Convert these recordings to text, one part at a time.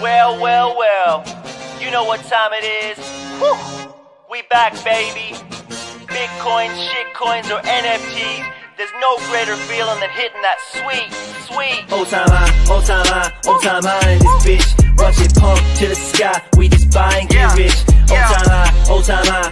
Well, well, well, you know what time it is. Whew. We back, baby. Bitcoins, shitcoins, or NFTs. There's no greater feeling than hitting that sweet. Old time high in this bitch. Watch it pump to the sky. We just buy and get rich. Old time high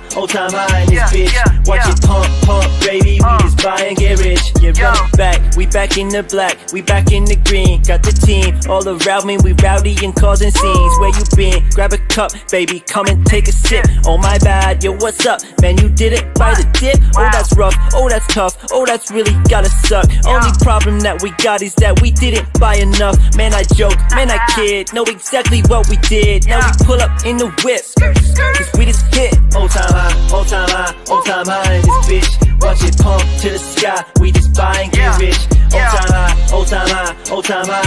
in this bitch. Watch it pump, baby. We just buy and get rich. Yeah, run it back. We back in the black. We back in the green. Got the team all around me. We rowdy and causing scenes. Where you been? Grab a cup, baby. Come and take a sip. Oh my bad, yo, what's up? Man, you did it by the dip. Oh, that's rough. Oh, that's tough. Oh, that's really gotta suck. Only problem that we got is that we didn't buy enough. Man, I joke, man, I kid. Know exactly what we did. Now we pull up in the whip, cause we just hit. Old time high in this bitch. Watch it pump to the sky. We just buy and get rich. Old time high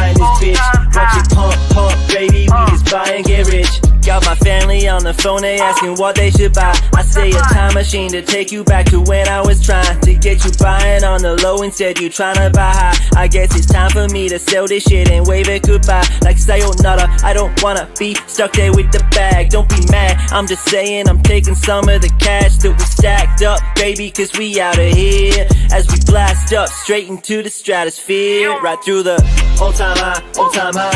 in this bitch. Watch it pump, baby. We just buy and get rich. Got my family on the phone, they asking what they should buy. I say a time machine to take you back to when I was trying to get you buying on the low instead you trying to buy high. I guess it's time for me to sell this shit and wave it goodbye. Like sayonara, I don't wanna be stuck there with the bag. Don't be mad, I'm just saying I'm taking some of the cash that we stacked up, baby, cause we out of here. As we blast up straight into the stratosphere, right through the old time high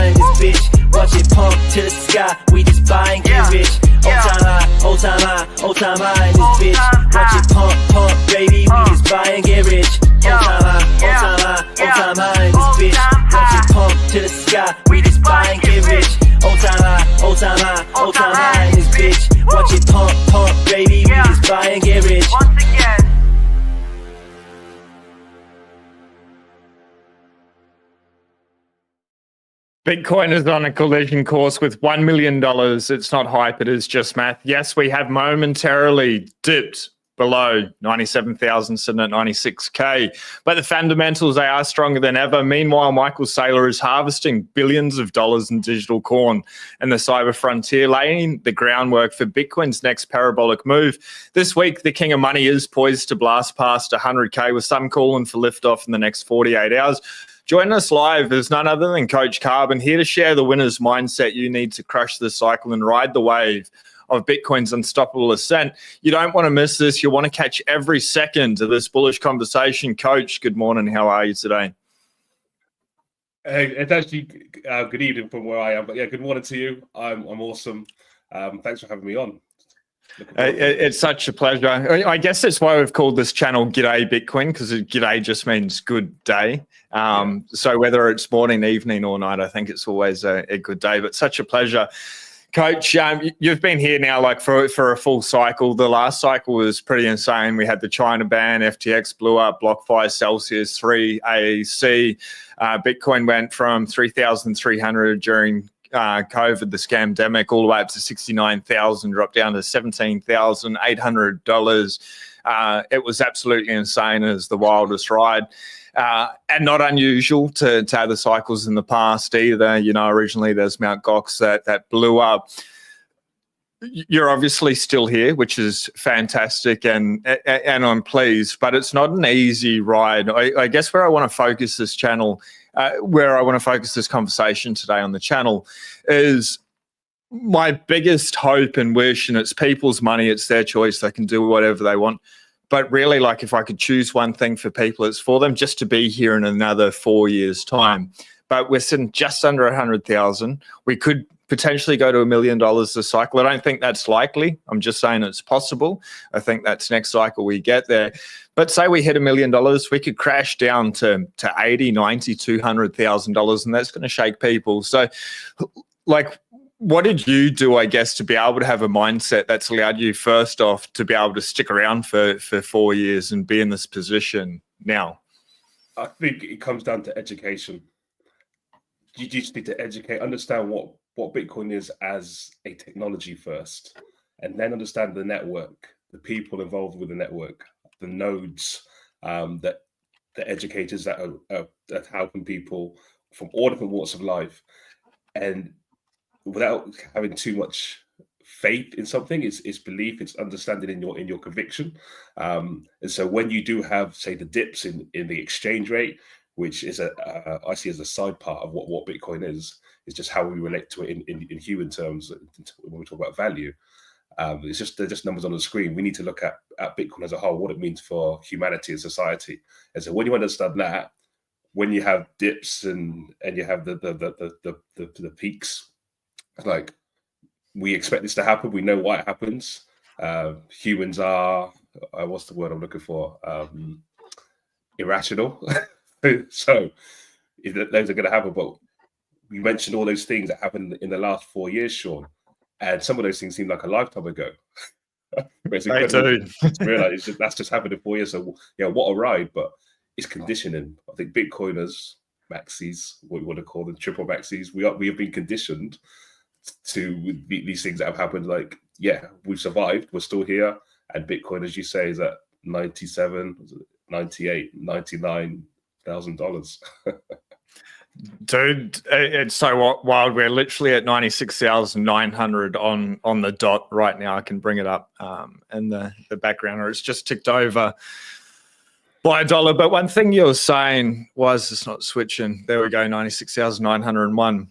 in this bitch. Watch it pump to the sky. We just buy and get rich. Old time high in this bitch. Watch it pump, baby. We just buy and get rich. Old time high in this bitch. Watch it pump to the sky. We just buy and get rich. Old time high in this bitch. Watch it pump, baby. We just buy and get rich. Once again. Bitcoin is on a collision course with $1 million. It's not hype, it is just math. Yes, we have momentarily dipped below 97,000, sitting at 96K. But the fundamentals, they are stronger than ever. Meanwhile, Michael Saylor is harvesting billions of dollars in digital corn in the cyber frontier, laying the groundwork for Bitcoin's next parabolic move. This week, the king of money is poised to blast past 100K, with some calling for liftoff in the next 48 hours. Joining us live is none other than Coach Carbon, here to share the winner's mindset you need to crush the cycle and ride the wave of Bitcoin's unstoppable ascent. You don't want to miss this. You want to catch every second of this bullish conversation. Coach, good morning. How are you today? It's actually good evening from where I am, but yeah, good morning to you. I'm awesome. Thanks for having me on. It's such a pleasure. I guess that's why we've called this channel G'day Bitcoin, because G'day just means good day. So whether it's morning, evening, or night, I think it's always a good day. But such a pleasure. Coach, you've been here now like for a full cycle. The last cycle was pretty insane. We had the China ban, FTX blew up, BlockFi, Celsius 3, AEC. Bitcoin went from 3,300 during COVID, the scamdemic, all the way up to 69,000, dropped down to $17,800. It was absolutely insane. It was the wildest ride. And not unusual to other cycles in the past either. You know, originally there's Mt. Gox that blew up. You're obviously still here, which is fantastic, and I'm pleased, but it's not an easy ride. I guess where I want to focus this channel, where I want to focus this conversation today on the channel, is my biggest hope and wish, and it's people's money, it's their choice, they can do whatever they want. But really, like, if I could choose one thing for people, it's for them just to be here in another 4 years' time. But we're sitting just under 100,000. We could potentially go to $1 million this cycle. I don't think that's likely. I'm just saying it's possible. I think that's next cycle we get there. But say we hit $1 million, we could crash down to 80, 90, $200,000, and that's going to shake people. So, like, what did you do, I guess, to be able to have a mindset that's allowed you, first off, to be able to stick around for 4 years and be in this position now? I think it comes down to education. You just need to educate, understand what Bitcoin is as a technology first, and then understand the network, the people involved with the network, the nodes, that the educators that are helping people from all different walks of life. And without having too much faith in something, it's belief, it's understanding in your conviction. And so when you do have, say, the dips in the exchange rate, which is I see as a side part of what Bitcoin is just how we relate to it in human terms when we talk about value. They're just numbers on the screen. We need to look at Bitcoin as a whole, what it means for humanity and society. And so when you understand that, when you have dips and you have the peaks, like, we expect this to happen. We know why it happens. Humans are what's the word I'm looking for? Irrational. So those are going to happen. But you mentioned all those things that happened in the last 4 years, Sean, and some of those things seem like a lifetime ago. It's incredible to realize that's just happened in 4 years. So yeah, what a ride! But it's conditioning. I think Bitcoiners, maxis, what we want to call them, triple maxis, we have been conditioned to these things that have happened. Like, yeah, we've survived, we're still here, and Bitcoin, as you say, is at 97, 98, $99,000. Dude, it's so wild. We're literally at 96,900 on the dot right now. I can bring it up in the background, or it's just ticked over by $1. But one thing you were saying was, it's not switching. There we go, 96,901.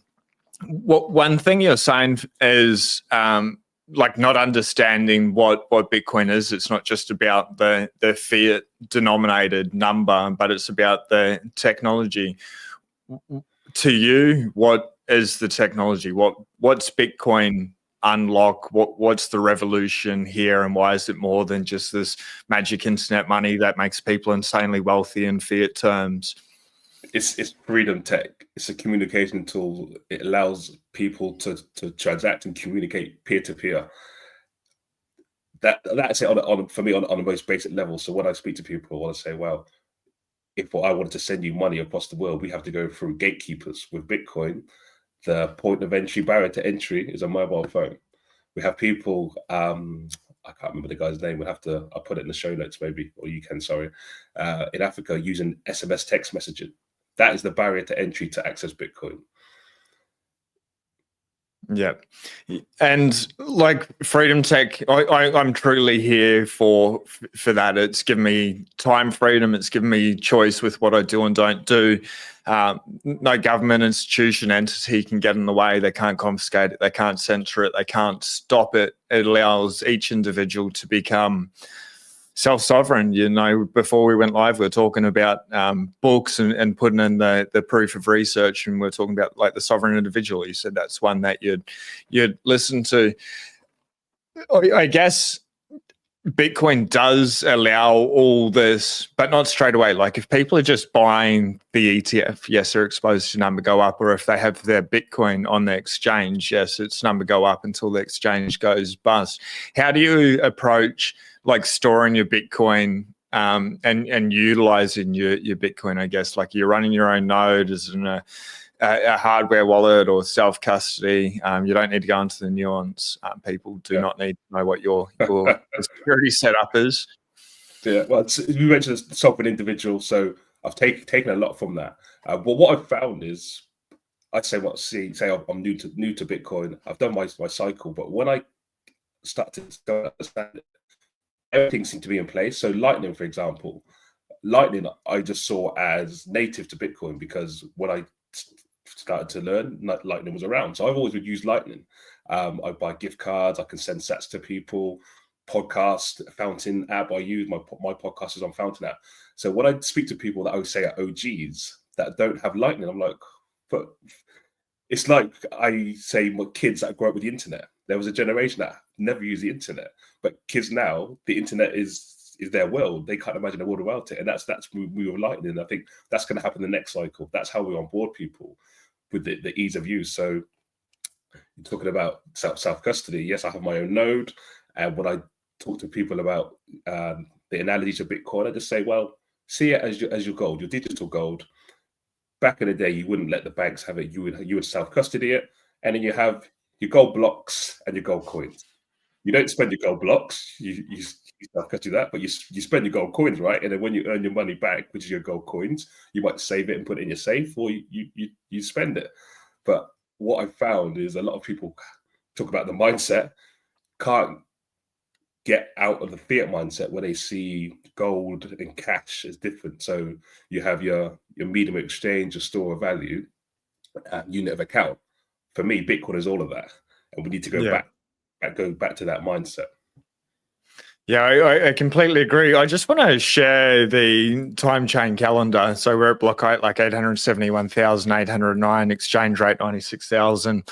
One thing you're saying is like not understanding what Bitcoin is. It's not just about the fiat denominated number, but it's about the technology. To you, what is the technology? What's Bitcoin unlock? What's the revolution here, and why is it more than just this magic internet money that makes people insanely wealthy in fiat terms? It's freedom tech. It's a communication tool. It allows people to transact and communicate peer to peer. That's it for me on the most basic level. So when I speak to people, I want to say, well, if I wanted to send you money across the world, we have to go through gatekeepers. With Bitcoin, the point of entry, barrier to entry, is a mobile phone. We have people, I can't remember the guy's name. I'll put it in the show notes maybe, or you can, sorry, in Africa, using SMS text messaging. That is the barrier to entry to access Bitcoin. Yeah. And like freedom tech, I'm truly here for that. It's given me time freedom. It's given me choice with what I do and don't do. No government, institution, entity can get in the way. They can't confiscate it. They can't censor it. They can't stop it. It allows each individual to become self-sovereign. You know, before we went live, we were talking about books and putting in the proof of research, and we're talking about like the sovereign individual. You said that's one that you'd listen to. I guess Bitcoin does allow all this, but not straight away. Like if people are just buying the ETF, yes, they're exposed to number go up, or if they have their Bitcoin on the exchange, yes, its number go up until the exchange goes bust. How do you approach like storing your Bitcoin and utilizing your Bitcoin? I guess like you're running your own node as in a hardware wallet or self-custody. You don't need to go into the nuance. People do not need to know what your security setup is. Yeah, well, you mentioned the sovereign individual, so I've taken a lot from that. But what I've found is, I'd say I'm new to Bitcoin. I've done my cycle, but when I started to understand it, everything seemed to be in place. So Lightning, for example, Lightning I just saw as native to Bitcoin, because when I started to learn, Lightning was around. So I've always would use Lightning. I buy gift cards. I can send sats to people. Podcast Fountain app I use. My podcast is on Fountain app. So when I speak to people that I would say are OGs that don't have Lightning, I'm like, but it's like I say my kids that grow up with the internet. There was a generation that never used the internet, but kids now, the internet is their world. They can't imagine a world without it, and that's we were Lightning. I think that's going to happen in the next cycle. That's how we onboard people with the ease of use. So you're talking about self custody. Yes, I have my own node, and when I talk to people about the analogies of Bitcoin, I just say, well, see it as your gold, your digital gold. Back in the day, you wouldn't let the banks have it. You would self custody it, and then you have your gold blocks and your gold coins. You don't spend your gold blocks. You self custody that, but you spend your gold coins, right? And then when you earn your money back, which is your gold coins, you might save it and put it in your safe, or you spend it. But what I found is a lot of people talk about the mindset, can't get out of the fiat mindset where they see gold and cash as different. So you have your medium of exchange, your store of value, unit of account. For me, Bitcoin is all of that, and we need to go back to that mindset. Yeah, I completely agree. I just want to share the time chain calendar. So we're at block height like 871,809, exchange rate 96,000.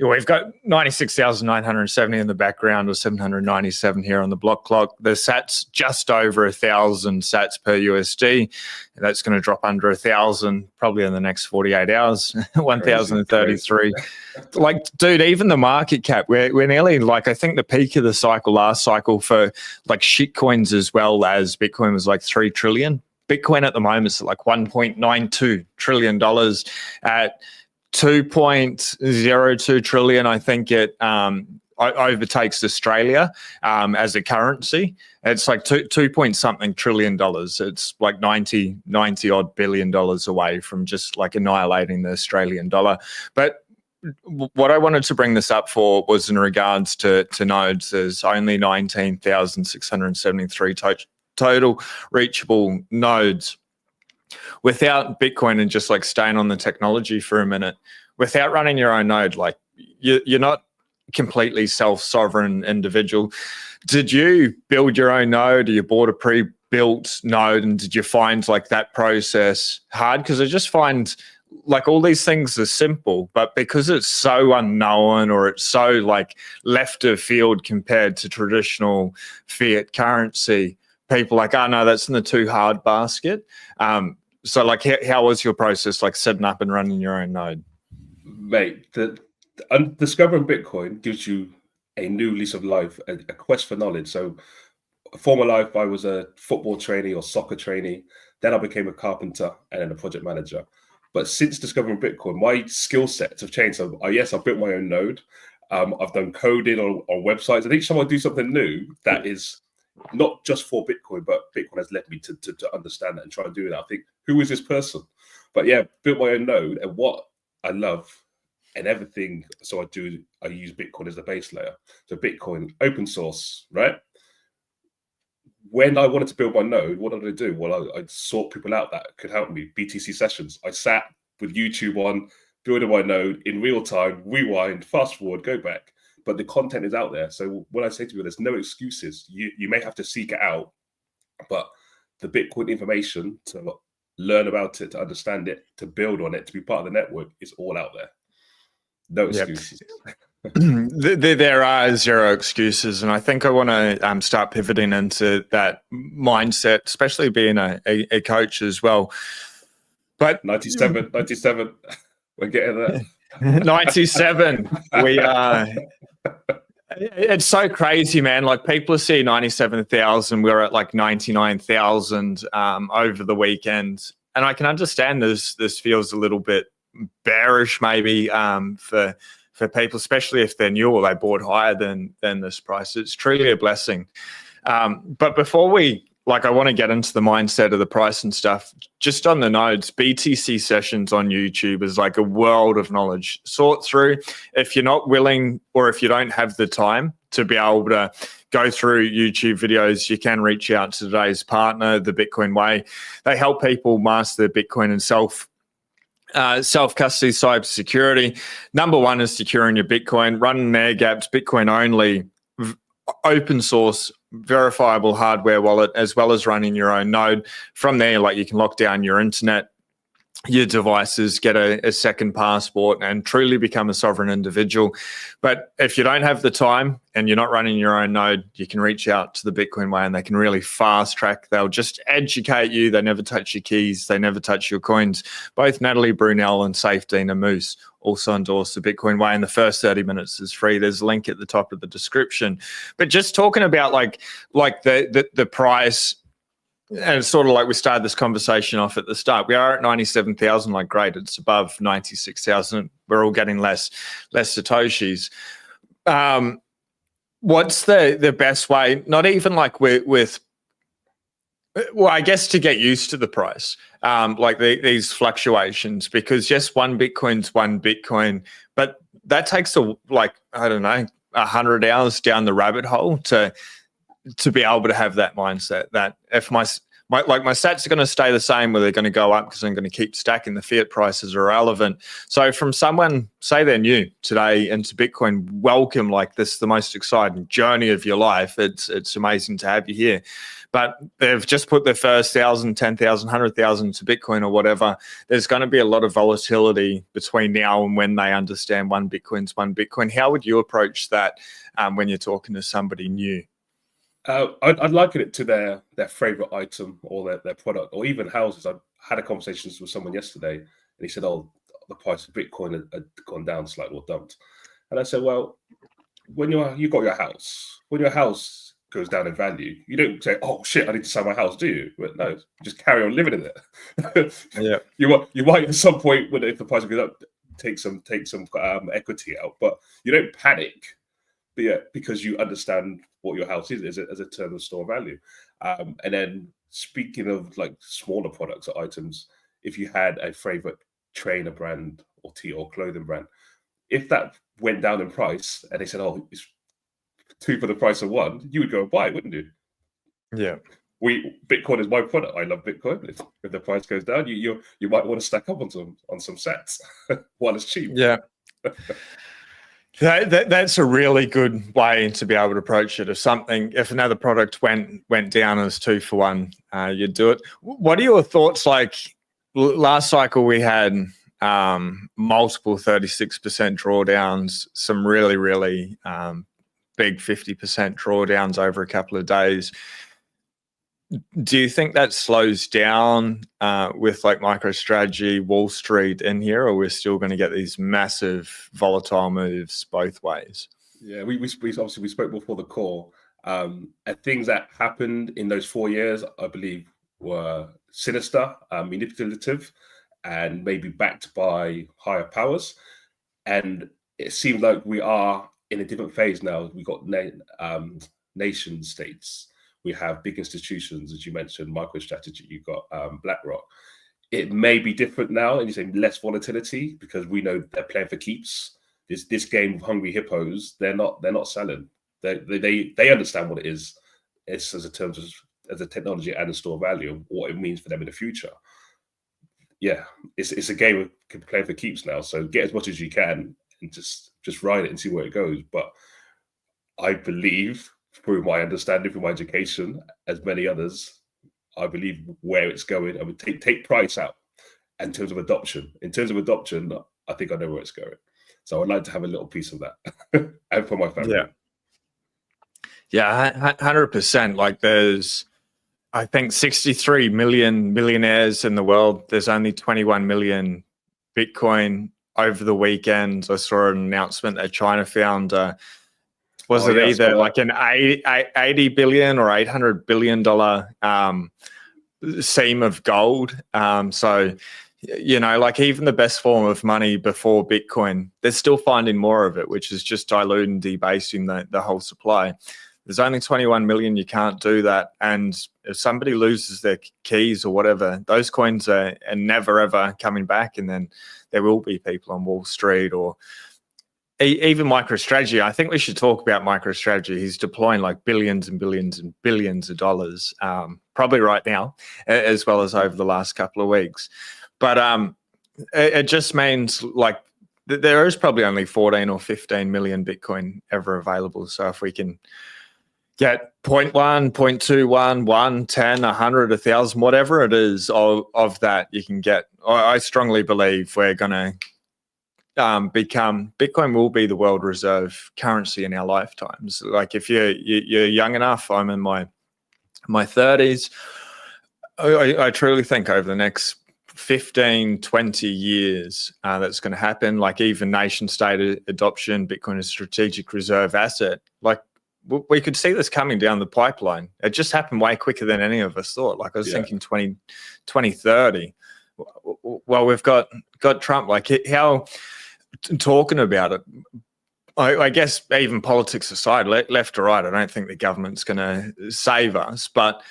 We've got 96,970 in the background, or 797 here on the block clock. The sats just over 1,000 sats per USD. That's going to drop under 1,000 probably in the next 48 hours. 1,033. Like, dude, even the market cap, we're nearly like, I think the peak of the cycle last cycle for like shit coins as well as Bitcoin was like 3 trillion. Bitcoin at the moment is like $1.92 trillion at 2.02 trillion. I think it overtakes Australia as a currency. It's like two point something trillion dollars. It's like 90 odd billion dollars away from just like annihilating the Australian dollar. But what I wanted to bring this up for was in regards to nodes. There's only 19,673 total reachable nodes. Without Bitcoin, and just like staying on the technology for a minute, without running your own node, like you're not completely self-sovereign individual. Did you build your own node, or you bought a pre-built node, and did you find like that process hard? Because I just find like all these things are simple, but because it's so unknown, or it's so like left of field compared to traditional fiat currency, people like, oh no, that's in the too hard basket. So like, how was your process like setting up and running your own node? Mate, discovering Bitcoin gives you a new lease of life, a quest for knowledge. So former life, I was a football trainee or soccer trainee. Then I became a carpenter and then a project manager. But since discovering Bitcoin, my skill sets have changed. So yes, I've built my own node. I've done coding on websites. And each time I do something new that is not just for Bitcoin, but Bitcoin has led me to understand that and try and do that. I think, who is this person? But yeah, built my own node, and what I love and everything. So I use Bitcoin as the base layer. So Bitcoin, open source, right? When I wanted to build my node, what did I do? Well, I sought people out that could help me. BTC sessions. I sat with YouTube on, building my node in real time, rewind, fast forward, go back. But the content is out there. So when I say to you, there's no excuses. You may have to seek it out, but the Bitcoin information to learn about it, to understand it, to build on it, to be part of the network is all out there. No excuses. There are zero excuses. And I think I want to start pivoting into that mindset, especially being a coach as well. But 97, we're getting there. 97, we are. It's so crazy, man. Like, people see 97,000. We're at like 99,000 over the weekend, and I can understand this feels a little bit bearish, maybe for people, especially if they're new or they bought higher than this price. It's truly a blessing. But before we I want to get into the mindset of the price and stuff. Just on the nodes, BTC sessions on YouTube is like a world of knowledge. Sort through. If you're not willing, or if you don't have the time to be able to go through YouTube videos, you can reach out to today's partner, The Bitcoin Way. They help people master their Bitcoin and self-custody, cybersecurity. Number one is securing your Bitcoin, running air gaps, Bitcoin only, open source, verifiable hardware wallet, as well as running your own node. From there, you can lock down your internet, your devices, get a second passport, and truly become a sovereign individual. But if you don't have the time and you're not running your own node, you can reach out to the Bitcoin Way, and they can really fast track. They'll just educate you. They never touch your keys. They never touch your coins. Both Natalie Brunel and Safe Dina Moose also endorse the Bitcoin Way, and the first 30 minutes is free. There's a link at the top of the description. But just talking about the price, and it's sort of like we started this conversation off at the start. We are at 97,000, great. It's above 96,000. We're all getting less Satoshis. What's the best way, not even with well, I guess to get used to the price, these fluctuations, because yes, one Bitcoin's one Bitcoin, but that takes 100 hours down the rabbit hole to to be able to have that mindset that if my sats are going to stay the same, or they're going to go up because I'm going to keep stacking, the fiat prices are irrelevant. So from someone, say they're new today into Bitcoin, welcome, like this is the most exciting journey of your life. It's amazing to have you here. But they've just put their first 1,000, 10,000, 100,000 to Bitcoin or whatever. There's going to be a lot of volatility between now and when they understand one Bitcoin's one Bitcoin. How would you approach that when you're talking to somebody new? I'd liken it to their favorite item or their product, or even houses. I had a conversation with someone yesterday, and he said, "Oh, the price of Bitcoin had gone down slightly or dumped." And I said, "Well, when you got your house, when your house goes down in value, you don't say, 'Oh shit, I need to sell my house,' do you?" But no, you just carry on living in it. Yeah, you might at some point, when if the price goes up, take some equity out, but you don't panic. But yeah, because you understand what your house is as a term of store value. And then speaking of like smaller products or items, if you had a favorite trainer brand or tea or clothing brand, if that went down in price and they said, "Oh, it's 2 for the price of 1," you would go and buy it, wouldn't you? yeah. Bitcoin is my product. I love Bitcoin. If the price goes down, you might want to stack up on some sets while it's cheap. Yeah. That's a really good way to be able to approach it. If another product went down as 2 for 1, you'd do it. What are your thoughts? Like last cycle, we had multiple 36% drawdowns, some really, really big 50% drawdowns over a couple of days. Do you think that slows down with like MicroStrategy, Wall Street in here, or we're still going to get these massive volatile moves both ways? Yeah, we obviously we spoke before the call. And things that happened in those 4 years, I believe, were sinister, manipulative, and maybe backed by higher powers. And it seems like we are in a different phase now. We've got nation states. We have big institutions, as you mentioned, MicroStrategy. You've got BlackRock. It may be different now, and you say less volatility because we know they're playing for keeps. This game of hungry hippos, they're not selling. They understand what it is. It's as a technology and a store value, of what it means for them in the future. Yeah, it's a game of playing for keeps now. So get as much as you can and just ride it and see where it goes. But I believe, through my understanding, through my education, as many others, I believe where it's going. I would take price out in terms of adoption. In terms of adoption, I think I know where it's going. So I'd like to have a little piece of that, and for my family. Yeah, 100%. Like there's, I think, 63 million millionaires in the world. There's only 21 million Bitcoin. Over the weekend, I saw an announcement that China found either like an 80 billion or $800 billion seam of gold. So, you know, like even the best form of money before Bitcoin, they're still finding more of it, which is just diluting, debasing the whole supply. There's only 21 million. You can't do that. And if somebody loses their keys or whatever, those coins are never, ever coming back. And then there will be people on Wall Street or even MicroStrategy. I think we should talk about MicroStrategy. He's deploying like billions and billions and billions of dollars, probably right now, as well as over the last couple of weeks. But it just means like there is probably only 14 or 15 million Bitcoin ever available. So if we can get 0.1, 0.21, 1, 10, 100, 1,000, whatever it is of that you can get. I strongly believe we're going to Bitcoin will be the world reserve currency in our lifetimes. Like if you're young enough, I'm in my 30s. I truly think over the next 15, 20 years that's going to happen. Like even nation state adoption, Bitcoin is a strategic reserve asset. Like we could see this coming down the pipeline. It just happened way quicker than any of us thought. Like I was thinking 2030. Well, we've got Trump. Like how talking about it, I guess even politics aside, left or right, I don't think the government's going to save us. But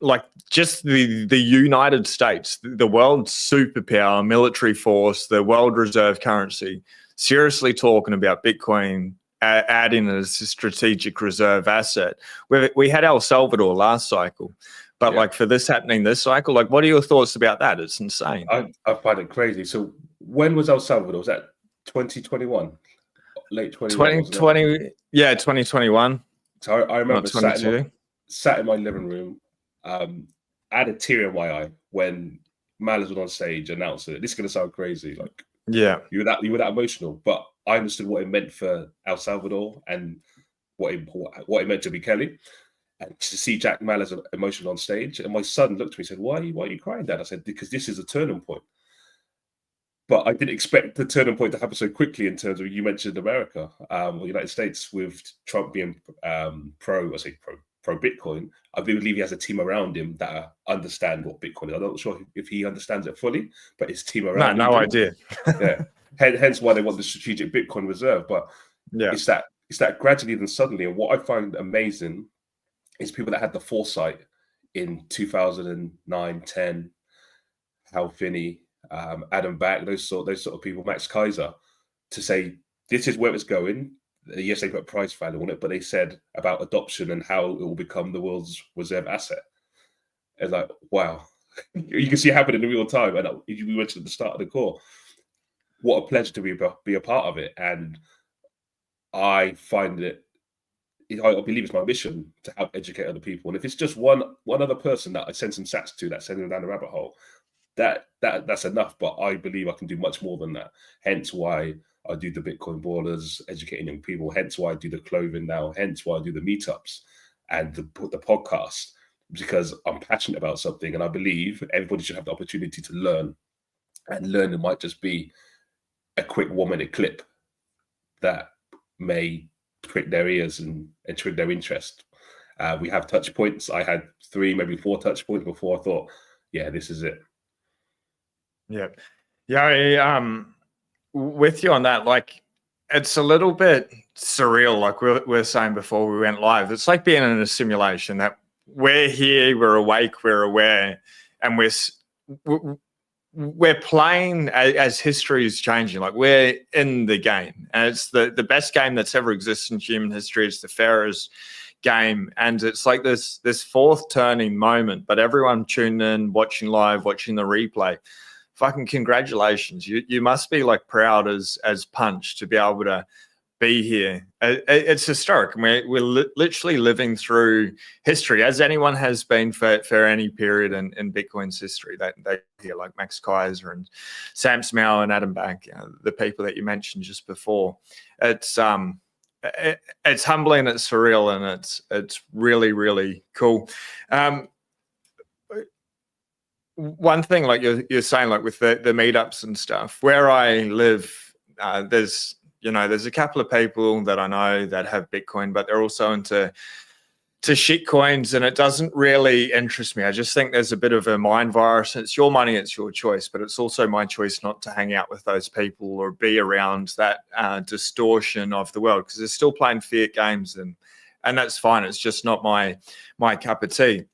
like just the United States, the world's superpower, military force, the world reserve currency, seriously talking about Bitcoin adding as a strategic reserve asset. We had El Salvador last cycle, but like for this happening this cycle, like what are your thoughts about that? It's insane. I find it crazy. So when was El Salvador? Was that 2021? Late 21, wasn't it? 2020, yeah, 2021. So I remember Not 22. sat in my living room. I had a tear in my eye when Malice was on stage announcing it. This is going to sound crazy. Like, Yeah. you were that emotional, but I understood what it meant for El Salvador and what it meant to be Kelly. And to see Jack Malice emotional on stage, and my son looked at me and said, why are you crying, Dad? I said, because this is a turning point. But I didn't expect the turning point to happen so quickly in terms of, you mentioned America, or the United States, with Trump being pro Bitcoin. I believe he has a team around him that understand what Bitcoin is. I'm not sure if he understands it fully, but his team around him. No idea. Yeah. Hence why they want the strategic Bitcoin reserve. But it's that gradually then suddenly. And what I find amazing is people that had the foresight in 2009, 10, Hal Finney, Adam Back, those sort of people, Max Kaiser, to say this is where it's going. Yes, they put price value on it, but they said about adoption and how it will become the world's reserve asset. It's like, wow, you can see it happen in real time. And we mentioned at the start of the call, what a pleasure to be a part of it. And I find it, I believe it's my mission to help educate other people. And if it's just one other person that I send some sats to that sends them down the rabbit hole, that's enough. But I believe I can do much more than that. Hence why I do the Bitcoin Ballers, educating young people. Hence why I do the clothing now. Hence why I do the meetups and the podcast, because I'm passionate about something, and I believe everybody should have the opportunity to learn. And learning might just be a quick 1 minute clip that may prick their ears and trigger their interest. We have touch points. I had 3, maybe 4 touch points before I thought, yeah, this is it. Yeah. With you on that, like, it's a little bit surreal. Like we were saying before we went live, it's like being in a simulation that we're here, we're awake, we're aware, and we're playing as history is changing. Like, we're in the game, and it's the best game that's ever existed in human history. It's the fairest game, and it's like this fourth turning moment. But everyone tuned in, watching live, watching the replay. Fucking congratulations! You must be like proud as punch to be able to be here. It's historic, and we're literally living through history, as anyone has been for any period in Bitcoin's history. They hear like Max Kaiser and Sam Smell and Adam Back, the people that you mentioned just before. It's humbling, it's surreal, and it's really, really cool. One thing, like you're saying, like with the meetups and stuff, where I live, there's a couple of people that I know that have Bitcoin, but they're also into shit coins, and it doesn't really interest me. I just think there's a bit of a mind virus. It's your money, it's your choice, but it's also my choice not to hang out with those people or be around that distortion of the world, because they're still playing fiat games, and that's fine. It's just not my cup of tea.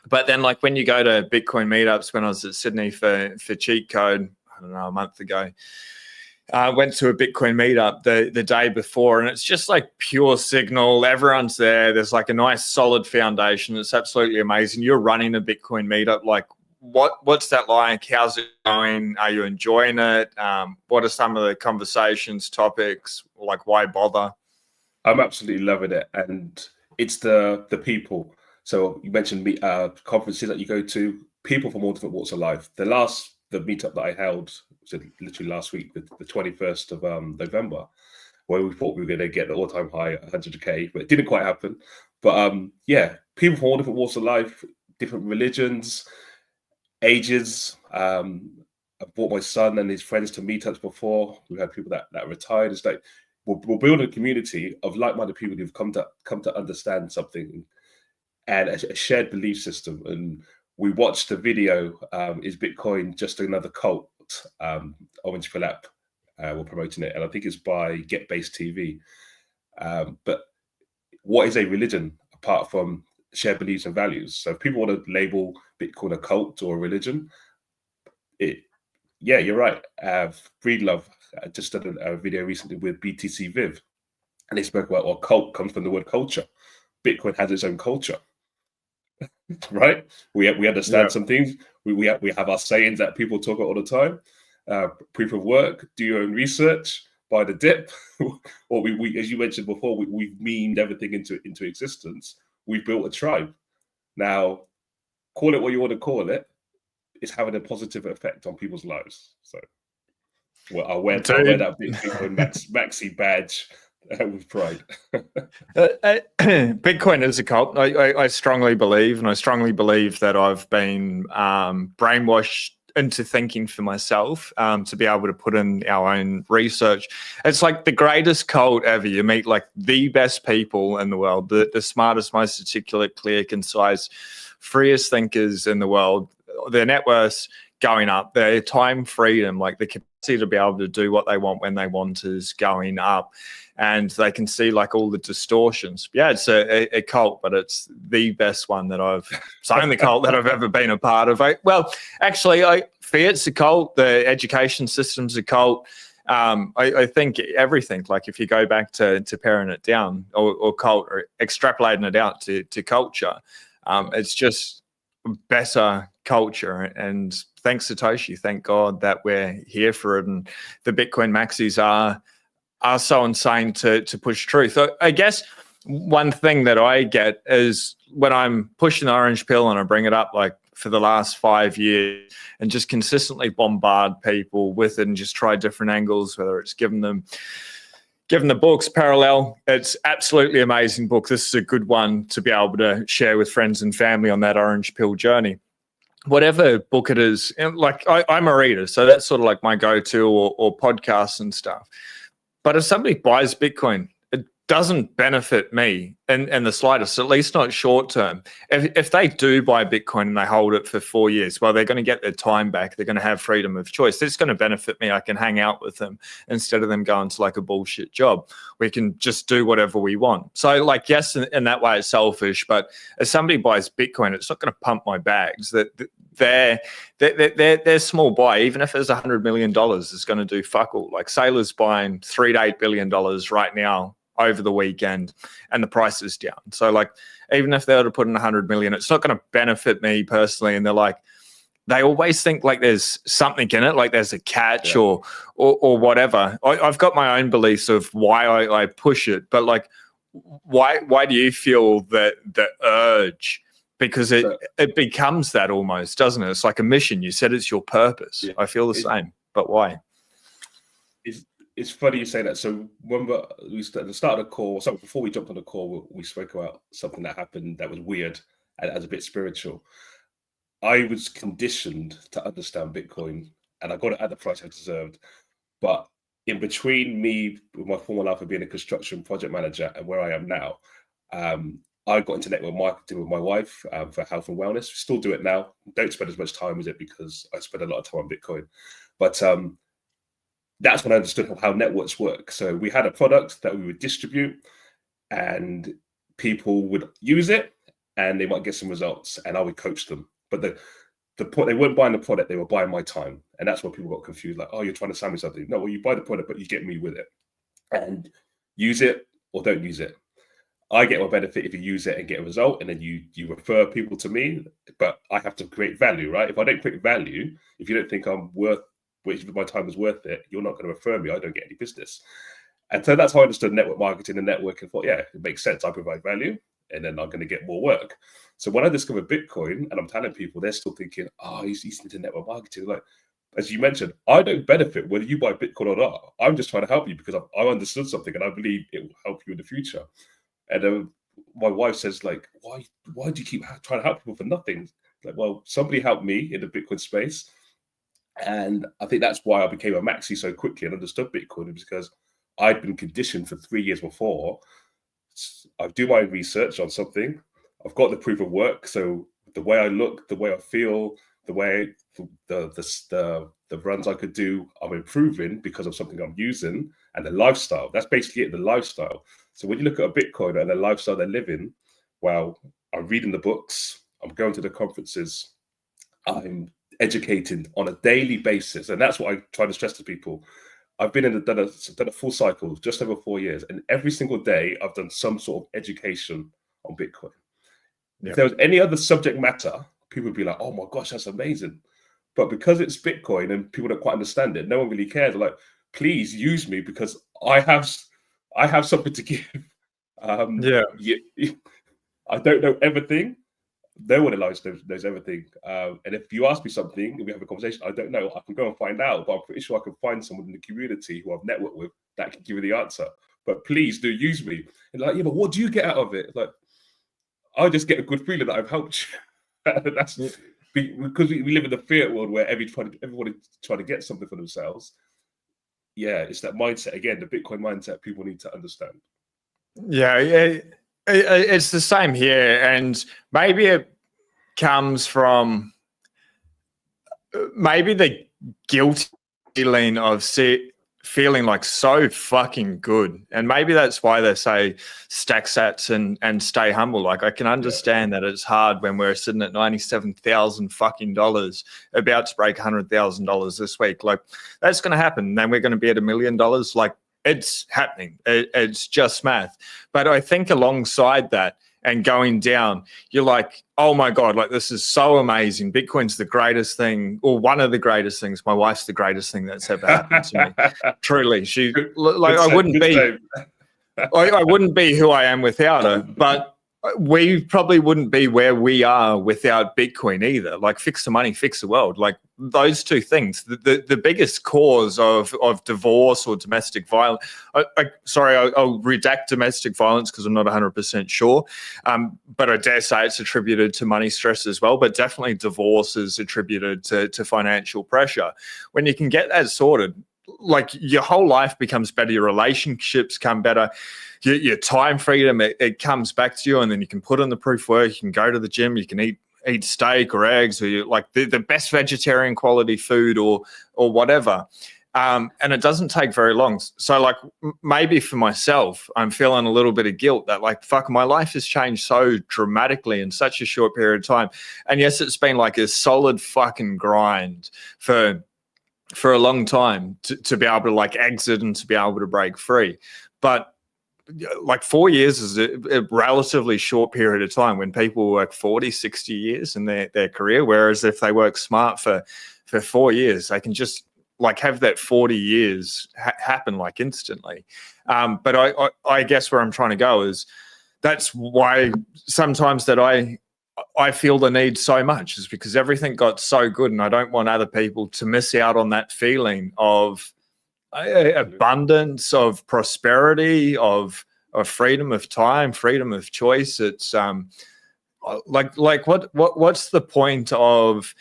But then, like, when you go to Bitcoin meetups, when I was at Sydney for Cheat Code, I don't know, a month ago, I went to a Bitcoin meetup the day before, and it's just like pure signal. Everyone's there. There's like a nice solid foundation. It's absolutely amazing. You're running a Bitcoin meetup. Like, what's that like? How's it going? Are you enjoying it? What are some of the conversations, topics? Like, why bother? I'm absolutely loving it, and it's the people. So you mentioned conferences that you go to, people from all different walks of life. The meetup that I held was literally last week, the 21st of November, where we thought we were going to get the all-time high 100K, but it didn't quite happen. But people from all different walks of life, different religions, ages. I brought my son and his friends to meetups before. We had people that retired. It's like we're building a community of like-minded people who've come to understand something and a shared belief system. And we watched the video, Is Bitcoin Just Another Cult? Orange Pill app, we're promoting it, and I think it's by GetBase TV. But what is a religion apart from shared beliefs and values? So if people want to label Bitcoin a cult or a religion, you're right. Breedlove just did a video recently with BTC Viv, And they spoke about, well, cult comes from the word culture. Bitcoin has its own culture, right? We understand some things. We have our sayings that people talk about all the time. Proof of work, do your own research, buy the dip, or we as you mentioned before, we've memed everything into existence. We've built a tribe. Now, call it what you want to call it. It's having a positive effect on people's lives. So, well, I'll wear that Bitcoin Maxi badge with pride. Bitcoin is a cult. I strongly believe, and I strongly believe that I've been brainwashed into thinking for myself to be able to put in our own research. It's like the greatest cult ever. You meet like the best people in the world, the smartest, most articulate, clear, concise, freest thinkers in the world. Their net worths going up, their time freedom, like the capacity to be able to do what they want when they want is going up. And they can see like all the distortions. Yeah, it's a cult, but it's the best one that it's the only cult that I've ever been a part of. Fiat's a cult, the education system's a cult. I think everything, like if you go back to paring it down or cult or extrapolating it out to culture, it's just better culture. And thanks Satoshi, thank God that we're here for it. And the Bitcoin maxis are so insane to push truth. I guess one thing that I get is when I'm pushing the orange pill and I bring it up like for the last 5 years and just consistently bombard people with it and just try different angles, whether it's giving the books Parallel. It's absolutely amazing book. This is a good one to be able to share with friends and family on that orange pill journey. Whatever book it is, like I'm a reader, so that's sort of like my go-to or podcasts and stuff. But if somebody buys Bitcoin, it doesn't benefit me in the slightest, at least not short term. If they do buy Bitcoin and they hold it for 4 years, well, they're going to get their time back. They're going to have freedom of choice. It's going to benefit me. I can hang out with them instead of them going to like a bullshit job. We can just do whatever we want. So like, yes, in that way it's selfish, but if somebody buys Bitcoin, it's not going to pump my bags. They're small buy, even if it's $100 million, it's going to do fuck all. Like Sailor's buying $3 to $8 billion right now over the weekend, and the price is down. So like, even if they were to put in 100 million, it's not going to benefit me personally. And they always think like there's something in it, like there's a catch or whatever. I've got my own beliefs of why I push it, but like, why do you feel that the urge? Because it becomes that almost, doesn't it? It's like a mission. You said it's your purpose. Yeah. I feel the same, but why? It's funny you say that. So remember, we at the start of the call, so before we jumped on the call, we spoke about something that happened that was weird and as a bit spiritual. I was conditioned to understand Bitcoin, and I got it at the price I deserved. But in between me, with my former life of being a construction project manager and where I am now, I got into network marketing with my wife for health and wellness. We still do it now. Don't spend as much time with it because I spend a lot of time on Bitcoin. But that's when I understood how networks work. So we had a product that we would distribute, and people would use it, and they might get some results, and I would coach them. But they weren't buying the product; they were buying my time, and that's where people got confused. Like, oh, you're trying to sell me something? No, well, you buy the product, but you get me with it, and use it or don't use it. I get my benefit if you use it and get a result, and then you refer people to me. But I have to create value, right? If I don't create value, if you don't think I'm worth, which my time is worth it, you're not going to refer me. I don't get any business. And so that's how I understood network marketing and networking. Thought, yeah, it makes sense. I provide value, and then I'm going to get more work. So when I discovered Bitcoin, and I'm telling people, they're still thinking, oh, he's into network marketing. Like, as you mentioned, I don't benefit whether you buy Bitcoin or not. I'm just trying to help you because I understood something, and I believe it will help you in the future. And my wife says, like, why do you keep trying to help people for nothing? Like, well, somebody helped me in the Bitcoin space. And I think that's why I became a maxi so quickly and understood Bitcoin, because I'd been conditioned for 3 years before. I do my research on something. I've got the proof of work. So the way I look, the way I feel, the way the runs I could do, I'm improving because of something I'm using, and the lifestyle. That's basically it, the lifestyle. So when you look at a Bitcoiner and the lifestyle they're living, well, I'm reading the books, I'm going to the conferences, I'm educating on a daily basis. And that's what I try to stress to people. I've been done a full cycle, just over 4 years, and every single day I've done some sort of education on Bitcoin. Yeah. If there was any other subject matter, people would be like, "Oh my gosh, that's amazing." But because it's Bitcoin and people don't quite understand it, no one really cares. They're like, "Please use me because I have something to give." Yeah. I don't know everything. No one knows everything. And if you ask me something and we have a conversation, I don't know, I can go and find out, but I'm pretty sure I can find someone in the community who I've networked with that can give me the answer. But please do use me. And like, yeah, but what do you get out of it? Like, I just get a good feeling that I've helped you. That's because we live in the fiat world where everybody trying to get something for themselves. Yeah, it's that mindset again, the Bitcoin mindset people need to understand. Yeah, it's the same here, and maybe it comes from maybe the guilty feeling of feeling like so fucking good, and maybe that's why they say stack sats and stay humble. Like, I can understand that it's hard when we're sitting at $97,000 fucking dollars, about to break $100,000 this week. Like, that's going to happen. Then we're going to be at $1 million. Like, it's happening. It's just math. But I think alongside that and going down, you're like, oh my God, like, this is so amazing. Bitcoin's the greatest thing, or one of the greatest things. My wife's the greatest thing that's ever happened to me. Truly. She, like, I wouldn't be, I wouldn't be who I am without her, but we probably wouldn't be where we are without Bitcoin either. Like, fix the money, fix the world. Like, those two things, the biggest cause of divorce or domestic violence. I'll redact domestic violence because I'm not 100% sure. But I dare say it's attributed to money stress as well. But definitely divorce is attributed to financial pressure. When you can get that sorted, like, your whole life becomes better, your relationships come better, your time freedom, it comes back to you, and then you can put in the proof work, you can go to the gym, you can eat steak or eggs, or you like the best vegetarian quality food or whatever. And it doesn't take very long. So, like, maybe for myself, I'm feeling a little bit of guilt that, like, fuck, my life has changed so dramatically in such a short period of time. And yes, it's been like a solid fucking grind for a long time to be able to, like, exit and to be able to break free. But like, 4 years is a relatively short period of time when people work 40, 60 years in their career. Whereas if they work smart for 4 years, they can just, like, have that 40 years happen, like, instantly. But I guess where I'm trying to go is that's why sometimes that I feel the need so much, is because everything got so good, and I don't want other people to miss out on that feeling of abundance, of prosperity, of freedom of time, freedom of choice. It's like what's the point of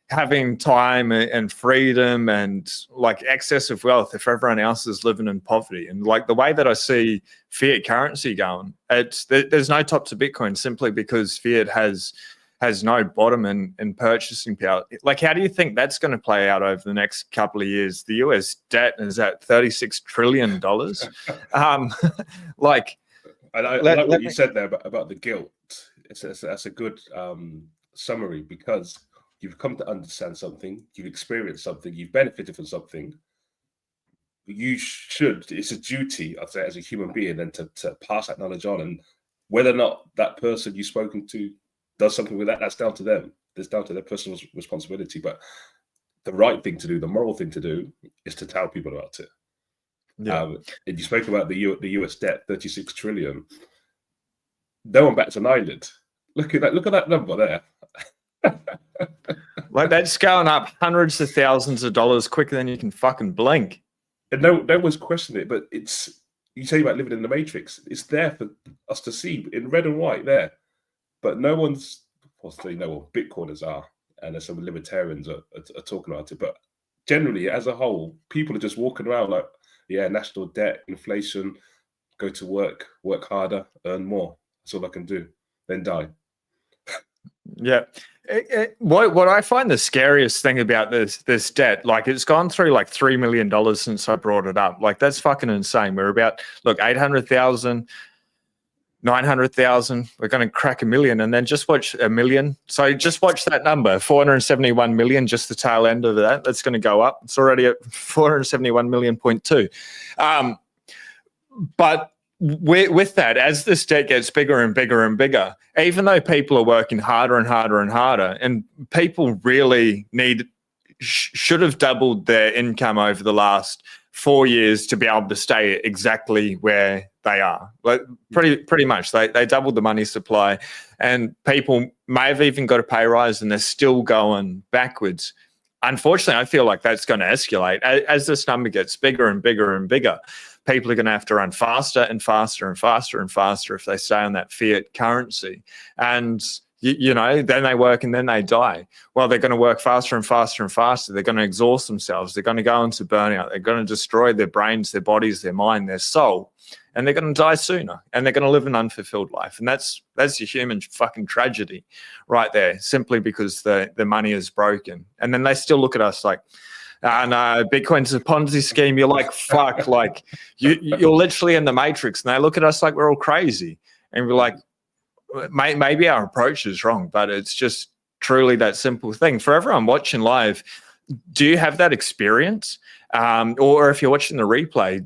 having time and freedom and, like, excess of wealth if everyone else is living in poverty? And, like, the way that I see fiat currency going, there's no top to Bitcoin, simply because fiat has no bottom in purchasing power. Like, how do you think that's going to play out over the next couple of years? The US debt is at $36 trillion. Like, I like what you said there about the guilt. That's a good summary, because you've come to understand something, you've experienced something, you've benefited from something. You should, it's a duty, I'd say, as a human being, then to pass that knowledge on. And whether or not that person you've spoken to does something with that, that's down to them. It's down to their personal responsibility. But the right thing to do, the moral thing to do, is to tell people about it. Yeah. And you spoke about the US debt, 36 trillion. No one bats an eyelid. Look at that number there. Like, that's going up hundreds of thousands of dollars quicker than you can fucking blink. And no one's questioning it, but it's, you say about living in the matrix, it's there for us to see in red and white there. But no one's, possibly no one, Bitcoiners are, and there's some libertarians are talking about it. But generally, as a whole, people are just walking around like, yeah, national debt, inflation, go to work harder, earn more. That's all I can do, then die. Yeah. What I find the scariest thing about this debt, like, it's gone through like $3 million since I brought it up. Like, that's fucking insane. We're about, look, 800,000. 900,000, we're going to crack 1 million, and then just watch 1 million. So just watch that number, 471 million, just the tail end of that. That's going to go up. It's already at 471 million.2. But with that, as this debt gets bigger and bigger and bigger, even though people are working harder and harder and harder, and people really should have doubled their income over the last 4 years to be able to stay exactly where they are. Like pretty much, they doubled the money supply, and people may have even got a pay rise, and they're still going backwards. Unfortunately, I feel like that's going to escalate as this number gets bigger and bigger and bigger. People are going to have to run faster and faster and faster and faster if they stay on that fiat currency. And then they work and then they die. Well, they're going to work faster and faster and faster. They're going to exhaust themselves. They're going to go into burnout. They're going to destroy their brains, their bodies, their mind, their soul. And they're going to die sooner. And they're going to live an unfulfilled life. And that's a human fucking tragedy right there, simply because the money is broken. And then they still look at us like, no, Bitcoin's a Ponzi scheme. You're like, fuck, like you're literally in the Matrix. And they look at us like we're all crazy. And we're like, maybe our approach is wrong, but it's just truly that simple thing. For everyone watching live, do you have that experience? Or if you're watching the replay,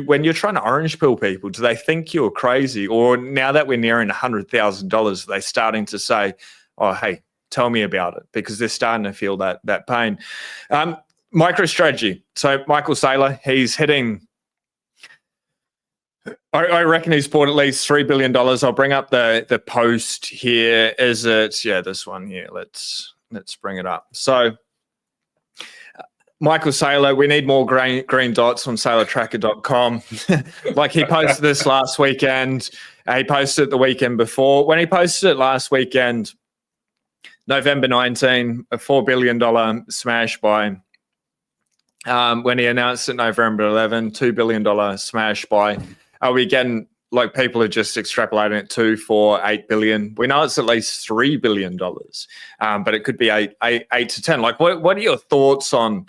when you're trying to orange pill people, do they think you're crazy? Or now that we're nearing $100,000, are they starting to say, oh, hey, tell me about it, because they're starting to feel that pain. MicroStrategy. So Michael Saylor, he's hitting, I reckon he's bought at least $3 billion. I'll bring up the post here. Is it, this one here. Let's bring it up. So Michael Saylor, we need more green dots on sailortracker.com. Like he posted this last weekend. He posted it the weekend before. When he posted it last weekend, November 19, a $4 billion smash buy. When he announced it November 11, $2 billion smash buy. Are we getting, like, people are just extrapolating it 2, 4, 8 billion? We know it's at least $3 billion, but it could be 8 to 10. Like, what are your thoughts on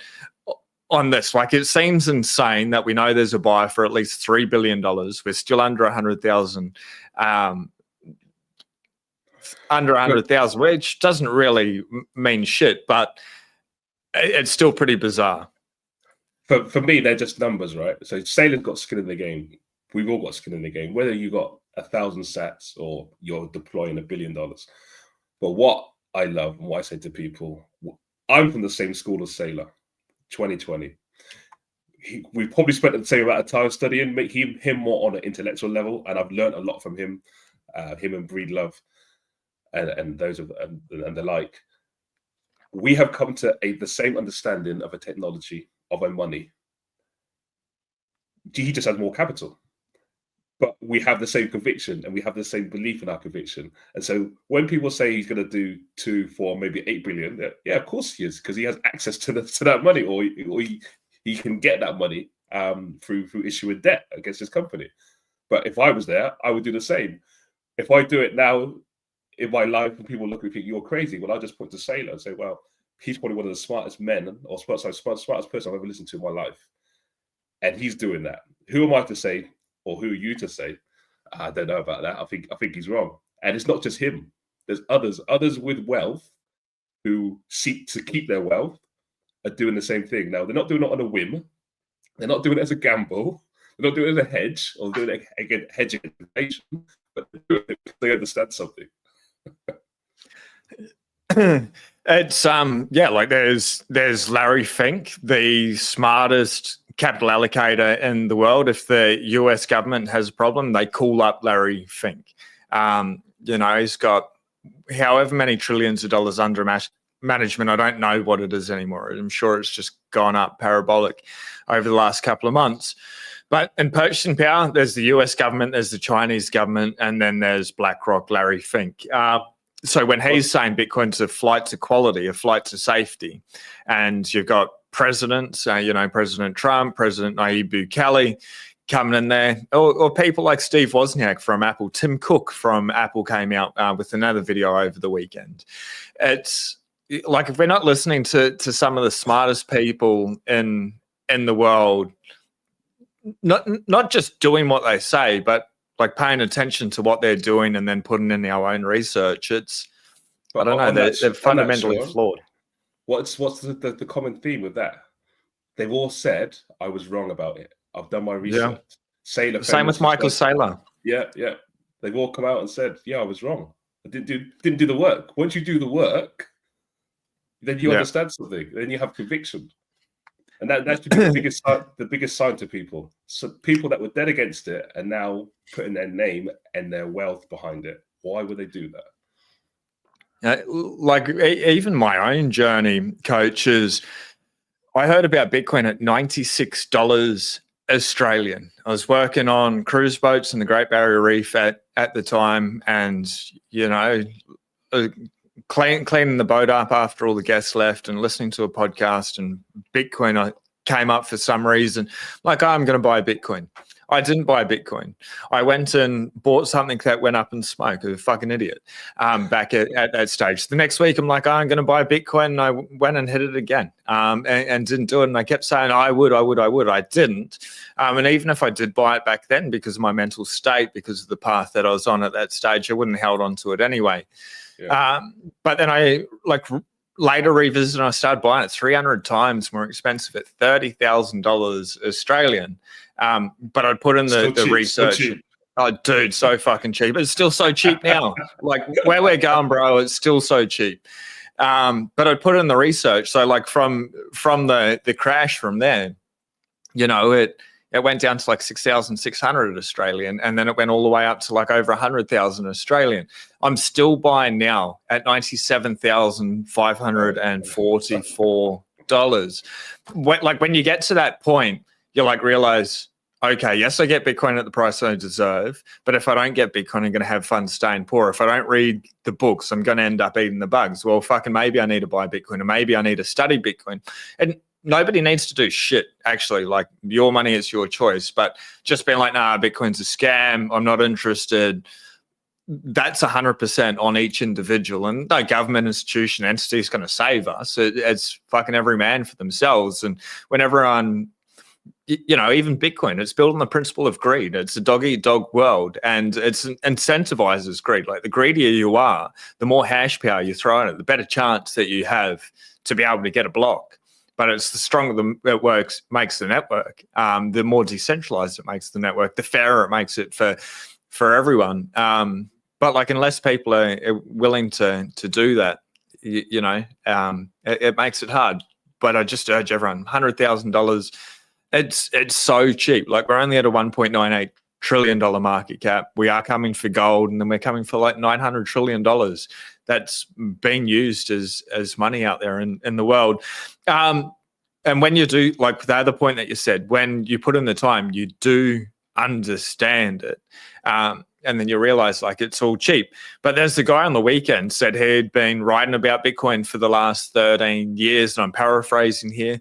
this? Like, it seems insane that we know there's a buy for at least $3 billion. We're still under 100,000. Under 100,000, which doesn't really mean shit, but it's still pretty bizarre. For me, they're just numbers, right? So Saylor's got skin in the game. We've all got skin in the game, whether you got 1,000 sats or you're deploying $1 billion. But what I love and what I say to people, I'm from the same school as Saylor, 2020. We probably spent the same amount of time studying, make him more on an intellectual level, and I've learned a lot from him, him and Breedlove. And those of and the like, we have come to the same understanding of a technology, of a money. He just has more capital, but we have the same conviction and we have the same belief in our conviction. And so when people say he's going to do 2, 4, maybe 8 billion, yeah, of course he is, because he has access to that money, or he can get that money through issuing debt against his company. But if I was there, I would do the same. If I do it now in my life and people look at me and think you're crazy, well, I'll just point to Saylor and say, well, he's probably one of the smartest men or smartest person I've ever listened to in my life. And he's doing that. Who am I to say, or who are you to say? I don't know about that. I think he's wrong. And it's not just him. There's others with wealth who seek to keep their wealth are doing the same thing. Now, they're not doing it on a whim. They're not doing it as a gamble. They're not doing it as a hedge or doing it again hedging inflation, but they understand something. It's like there's Larry Fink, the smartest capital allocator in the world. If the US government has a problem, they call up Larry Fink. He's got however many trillions of dollars under management. I don't know what it is anymore. I'm sure it's just gone up parabolic over the last couple of months. But in purchasing power, there's the US government, there's the Chinese government, and then there's BlackRock, Larry Fink. So when he's saying Bitcoin's a flight to quality, a flight to safety, and you've got presidents, President Trump, President Nayib Bukele coming in there, or people like Steve Wozniak from Apple, Tim Cook from Apple came out with another video over the weekend. It's like, if we're not listening to some of the smartest people in the world, not just doing what they say, but like paying attention to what they're doing and then putting in our own research. I don't know, they're fundamentally flawed. What's the common theme with that? They've all said I was wrong about it. I've done my research. Yeah. Same with Michael Saylor. Yeah. They've all come out and said, yeah, I was wrong. I didn't do the work. Once you do the work, then you understand something. Then you have conviction. And that should be the biggest sign to people. So people that were dead against it are now putting their name and their wealth behind it. Why would they do that? Like even my own journey, Coach, is I heard about Bitcoin at $96 Australian. I was working on cruise boats in the Great Barrier Reef at the time, and cleaning the boat up after all the guests left and listening to a podcast, and Bitcoin came up for some reason. Like, I'm going to buy Bitcoin. I didn't buy Bitcoin. I went and bought something that went up in smoke. A fucking idiot back at that stage. The next week, I'm like, I'm going to buy Bitcoin. And I went and hit it again and didn't do it. And I kept saying, I would. I didn't. And even if I did buy it back then, because of my mental state, because of the path that I was on at that stage, I wouldn't have held on to it anyway. Yeah. But then I later revisited and I started buying it 300 times more expensive at $30,000 Australian. But I'd put in the research. Oh, dude, so fucking cheap. It's still so cheap now. Like where we're going, bro, it's still so cheap. But I'd put in the research. So like from the crash from there, it went down to like 6,600 Australian, and then it went all the way up to like over 100,000 Australian. I'm still buying now at $97,544. Like when you get to that point, you like realize, okay, yes, I get Bitcoin at the price I deserve, but if I don't get Bitcoin, I'm going to have fun staying poor. If I don't read the books, I'm going to end up eating the bugs. Well, fucking maybe I need to buy Bitcoin, or maybe I need to study Bitcoin. And nobody needs to do shit, actually. Like, your money is your choice. But just being like, nah, Bitcoin's a scam, I'm not interested, that's 100% on each individual. And no government, institution, entity is going to save us. It's fucking every man for themselves. And when everyone, even Bitcoin, it's built on the principle of greed. It's a dog-eat-dog world, and it incentivizes greed. Like, the greedier you are, the more hash power you throw in it, the better chance that you have to be able to get a block. But it's the stronger it works, makes the network. The more decentralized it makes the network, the fairer it makes it for everyone. But like, unless people are willing to do that, it makes it hard. But I just urge everyone, $100,000. It's so cheap. Like, we're only at a $1.98 trillion market cap. We are coming for gold, and then we're coming for like $900 trillion. That's being used as money out there in the world. And when you do, like the other point that you said, when you put in the time, you do understand it. And then you realize, like, it's all cheap. But there's the guy on the weekend said he'd been writing about Bitcoin for the last 13 years, and I'm paraphrasing here,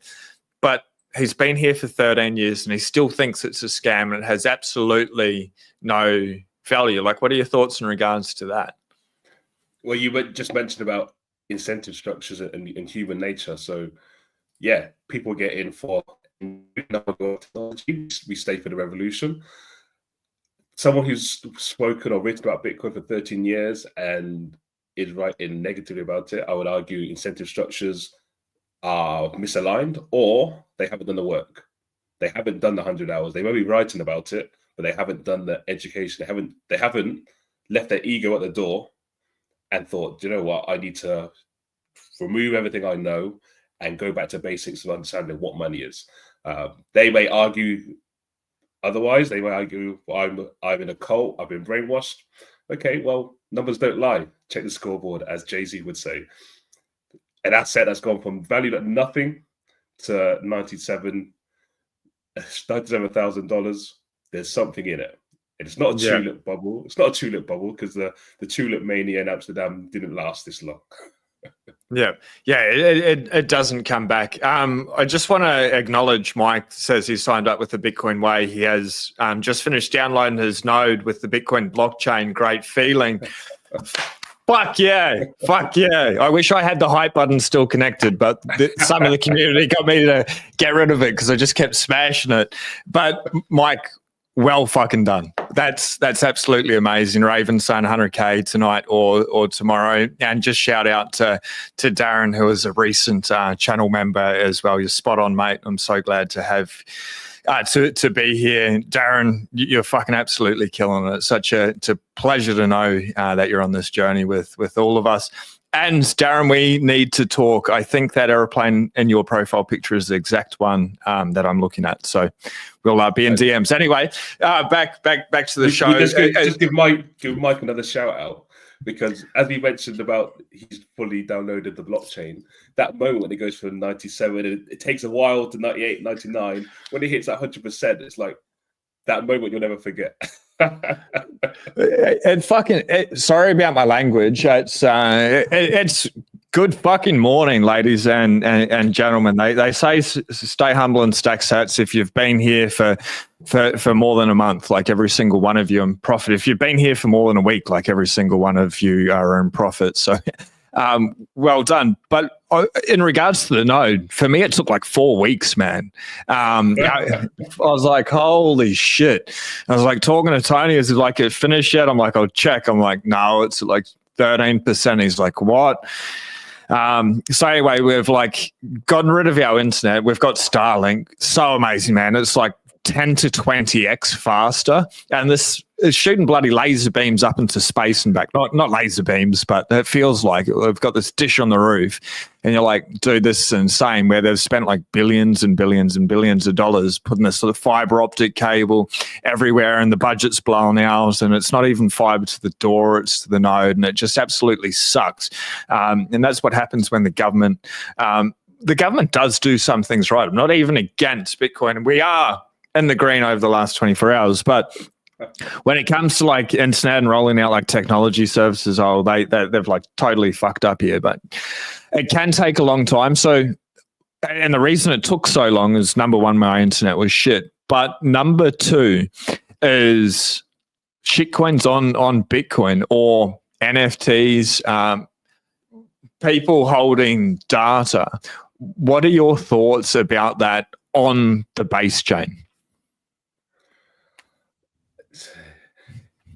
but he's been here for 13 years and he still thinks it's a scam and it has absolutely no value. Like, what are your thoughts in regards to that? Well, you just mentioned about incentive structures and human nature. So, yeah, people get in for technology. We stay for the revolution. Someone who's spoken or written about Bitcoin for 13 years and is writing negatively about it, I would argue incentive structures are misaligned, or they haven't done the work. They haven't done the 100 hours. They may be writing about it, but they haven't done the education. They haven't left their ego at the door and thought, you know what, I need to remove everything I know and go back to basics of understanding what money is. They may argue otherwise. They may argue, well, I'm in a cult, I've been brainwashed. Okay, well, numbers don't lie. Check the scoreboard, as Jay-Z would say. An asset that's gone from valued at nothing to $97,000. There's something in it. And it's not a tulip bubble. It's not a tulip bubble, because the tulip mania in Amsterdam didn't last this long. It doesn't come back. I just want to acknowledge Mike says he signed up with the Bitcoin Way. He has just finished downloading his node with the Bitcoin blockchain. Great feeling. Fuck yeah. I wish I had the hype button still connected, but some of the community got me to get rid of it because I just kept smashing it. But Mike, well fucking done. That's absolutely amazing. Raven saying 100K tonight or tomorrow. And just shout out to Darren, who is a recent channel member as well. You're spot on, mate. I'm so glad to have to be here. Darren, you're fucking absolutely killing it. It's a pleasure to know that you're on this journey with all of us. And Darren, we need to talk. I think that aeroplane in your profile picture is the exact one that I'm looking at. So we'll be in DMs. Anyway, back to the show. Just give Mike another shout out, because as he mentioned about he's fully downloaded the blockchain, that moment when it goes from 97, it takes a while to 98, 99. When it hits that 100%, it's like that moment you'll never forget. And fucking sorry about my language. It's good fucking morning, ladies and gentlemen. They say stay humble and stack sats. If you've been here for more than a month, like every single one of you in profit. If you've been here for more than a week, like every single one of you are in profit. So well done. But in regards to the node, for me, it took like 4 weeks, man. I was like, holy shit. I was like talking to Tony, is it like it finished yet? I'm like, I'll check. I'm like, no, it's like 13%. He's like, what? So anyway, we've like gotten rid of our internet. We've got Starlink. So amazing, man. It's like 10 to 20x faster, and this is shooting bloody laser beams up into space and back. Not laser beams, but it feels like we've got this dish on the roof, and you're like, dude, this is insane. Where they've spent like billions and billions and billions of dollars putting this sort of fiber optic cable everywhere, and the budget's blown out, and it's not even fiber to the door, it's to the node, and it just absolutely sucks. And that's what happens when the government does do some things right. I'm not even against Bitcoin. We are in the green over the last 24 hours. But when it comes to like internet and rolling out like technology services, they've like totally fucked up here. But it can take a long time. So, and the reason it took so long is, number one, my internet was shit. But number two is shitcoins on Bitcoin or NFTs, people holding data. What are your thoughts about that on the base chain?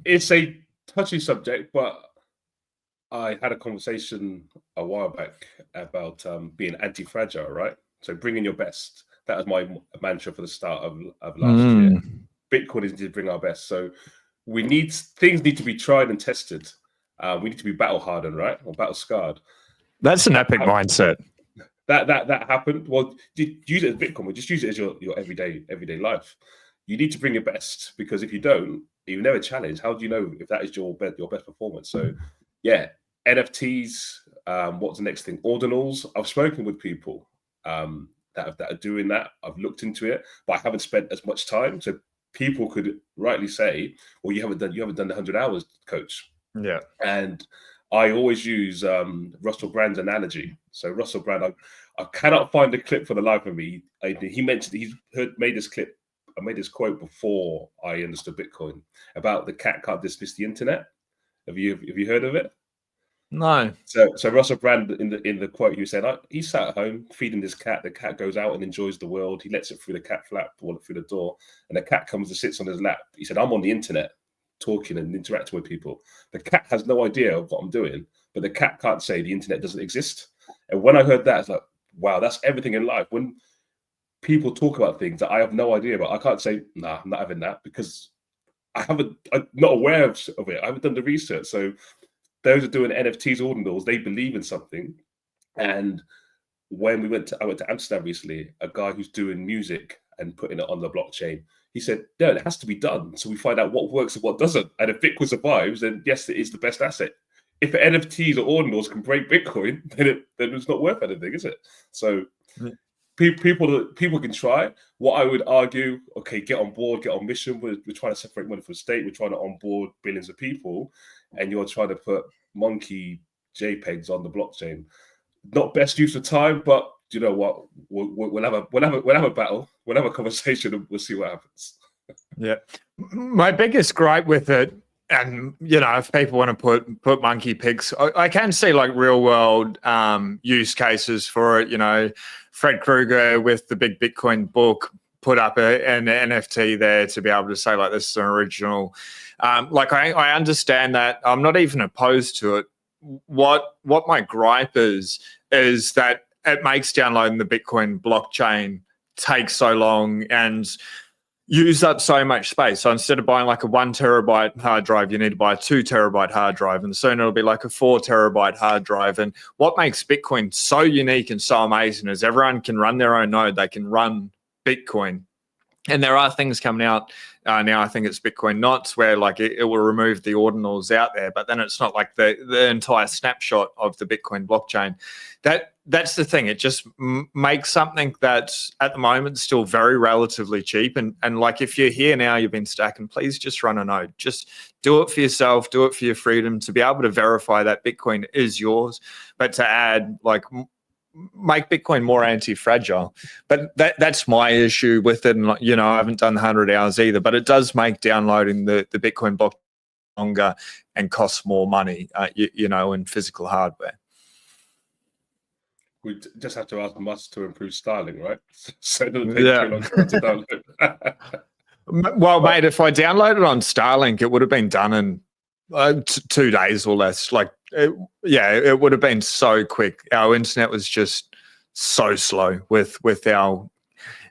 It's a touchy subject, but I had a conversation a while back about being anti-fragile, right? So bringing your best. That was my mantra for the start of last year. Bitcoin is to bring our best. So things need to be tried and tested. We need to be battle hardened, right? Or battle scarred. That's an epic mindset. That happened. Well, use it as Bitcoin, but just use it as your everyday life. You need to bring your best, because if you don't, you never challenge. How do you know if that is your best performance? So, yeah, NFTs. What's the next thing? Ordinals. I've spoken with people that are doing that. I've looked into it, but I haven't spent as much time. So people could rightly say, "Well, you haven't done the 100 hours, coach." Yeah. And I always use Russell Brand's analogy. So Russell Brand, I cannot find the clip for the life of me. He mentioned made this clip. I made this quote before I understood Bitcoin about the cat can't dismiss the internet. Have you heard of it? No. So Russell Brand in the quote, he was saying, he sat at home feeding this cat. The cat goes out and enjoys the world. He lets it through the cat flap or through the door, and the cat comes and sits on his lap. He said, I'm on the internet talking and interacting with people. The cat has no idea of what I'm doing, but the cat can't say the internet doesn't exist. And when I heard that, it's like, wow, that's everything in life. When people talk about things that I have no idea about, I can't say, nah, I'm not having that, because I'm not aware of it. I haven't done the research. So those are doing NFTs, ordinals, they believe in something. And when I went to Amsterdam recently, a guy who's doing music and putting it on the blockchain, he said, no, it has to be done. So we find out what works and what doesn't. And if Bitcoin survives, then yes, it is the best asset. If NFTs or ordinals can break Bitcoin, then it's not worth anything, is it? So people can try. What I would argue, okay, get on board, get on mission. We're trying to separate money from state. We're trying to onboard billions of people, and you're trying to put monkey JPEGs on the blockchain. Not best use of time, but you know what? We'll have a battle. We'll have a conversation, and we'll see what happens. Yeah, my biggest gripe with it, and if people want to put monkey pics, I can see like real world use cases for it. Fred Krueger with the Big Bitcoin book put up an NFT there to be able to say like this is an original. Like I understand that. I'm not even opposed to it. What my gripe is that it makes downloading the Bitcoin blockchain take so long and use up so much space. So instead of buying like a 1 terabyte hard drive, you need to buy a 2 terabyte hard drive, and soon it'll be like a 4 terabyte hard drive. And what makes Bitcoin so unique and so amazing is everyone can run their own node. They can run Bitcoin. And there are things coming out now. I think it's Bitcoin Knots, where like it will remove the ordinals out there, but then it's not like the entire snapshot of the Bitcoin blockchain. That's the thing. It just makes something that's at the moment still very relatively cheap. And like if you're here now, you've been stacking, please just run a node. Just do it for yourself. Do it for your freedom, to be able to verify that Bitcoin is yours, but to add like make Bitcoin more anti-fragile. But that's my issue with it. And I haven't done 100 hours either, but it does make downloading the Bitcoin block longer and costs more money, in physical hardware. We just have to ask Musk to improve styling, right? So it doesn't take too long for it to download. Well, mate, if I downloaded on Starlink, it would have been done in 2 days or less. It would have been so quick. Our internet was just so slow with our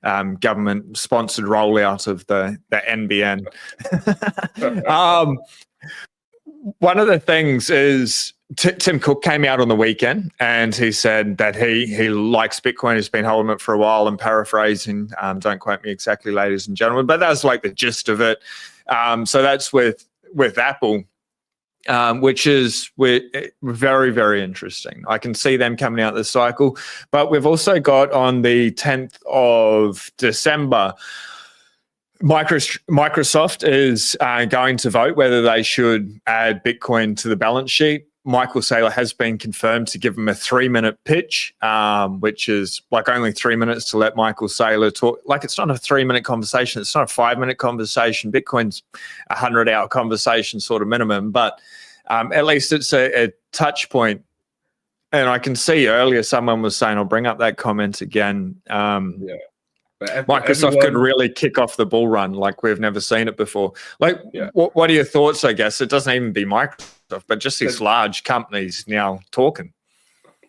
government-sponsored rollout of the NBN. One of the things is Tim Cook came out on the weekend and he said that he likes Bitcoin. He's been holding it for a while. I'm paraphrasing. Don't quote me exactly, ladies and gentlemen, but that's like the gist of it. So that's with Apple. Which is very, very interesting. I can see them coming out this cycle. But we've also got on the 10th of December, Microsoft is going to vote whether they should add Bitcoin to the balance sheet. Michael Saylor has been confirmed to give him a 3-minute pitch, which is like only 3 minutes to let Michael Saylor talk. Like it's not a 3-minute conversation. It's not a 5-minute conversation. Bitcoin's a 100-hour conversation sort of minimum, but at least it's a touch point. And I can see earlier someone was saying, I'll bring up that comment again. Microsoft could really kick off the bull run like we've never seen it before. What are your thoughts, I guess? It doesn't even be Microsoft, but just these large companies now talking.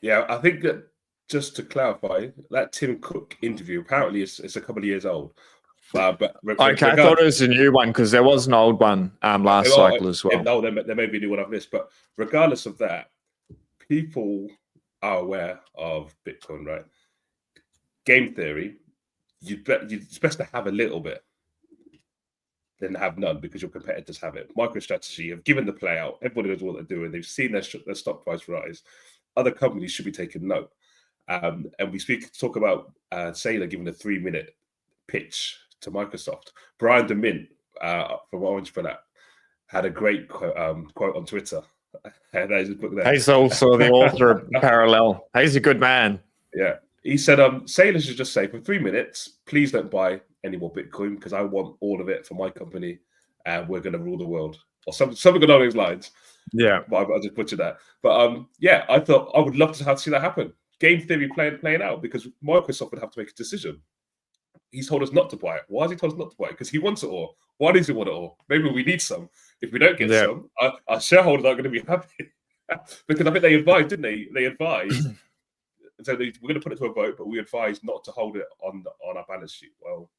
Yeah, I think that just to clarify, that Tim Cook interview apparently is a couple of years old. I thought it was a new one because there was an old one last cycle as well. No, there may be a new one of this, but regardless of that, people are aware of Bitcoin, right? Game theory, it's best to have a little bit than have none because your competitors have it. MicroStrategy have given the play out. Everybody knows what they're doing. They've seen their stock price rise. Other companies should be taking note. And we talk about Saylor giving a 3-minute pitch to Microsoft. Brian DeMint from Orange for that had a great quote on Twitter. He's also the author of Parallel. He's a good man. Yeah. He said, Saylor should just say, for 3 minutes, please don't buy any more Bitcoin because I want all of it for my company and we're going to rule the world. Or something along those lines. Yeah. But I just butchered that. But I thought I would love to see that happen. Game theory playing out because Microsoft would have to make a decision. He's told us not to buy it. Why has he told us not to buy it? Because he wants it all. Why does he want it all? Maybe we need some. If we don't get some, our shareholders aren't going to be happy. Because I think they advised, didn't they? They advised. So we're going to put it to a vote, but we advise not to hold it on our balance sheet. Well,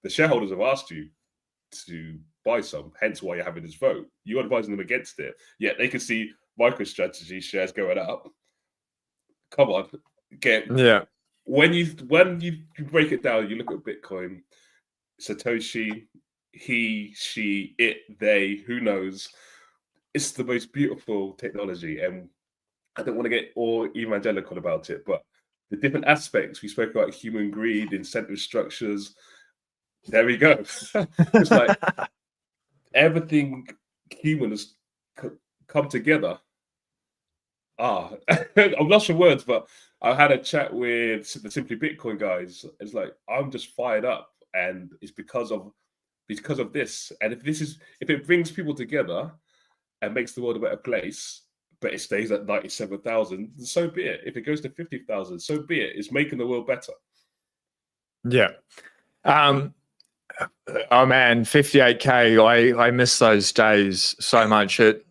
the shareholders have asked you to buy some, hence why you're having this vote. You're advising them against it. Yet they can see MicroStrategy shares going up. Come on, When you break it down, you look at Bitcoin, Satoshi, he, she, it, they, who knows? It's the most beautiful technology, and I don't want to get all evangelical about it, but the different aspects we spoke about, human greed, incentive structures, there we go. It's like everything human has come together. I'm lost for words, but I had a chat with the Simply Bitcoin guys. It's like, I'm just fired up, and it's because of this. And if it brings people together and makes the world a better place, but it stays at 97,000, so be it. If it goes to 50,000, so be it. It's making the world better. Yeah. Um, oh man, 58K. I miss those days so much. It,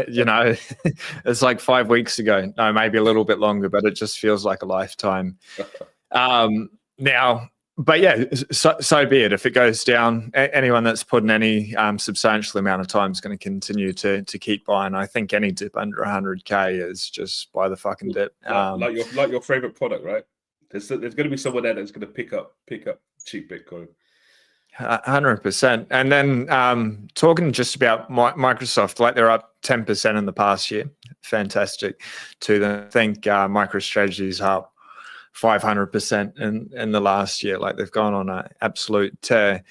you know, it's like 5 weeks ago. No, maybe a little bit longer, but it just feels like a lifetime. Now, but yeah, so be it. If it goes down, anyone that's put in any substantial amount of time is going to continue to keep buying. I think any dip under 100K is just buy the fucking dip. Like your favorite product, right? There's going to be someone there that's going to pick up cheap Bitcoin. 100%. And then talking just about Microsoft, like they're up 10% in the past year. Fantastic to them. I think MicroStrategy's up 500% in the last year. Like they've gone on an absolute tear.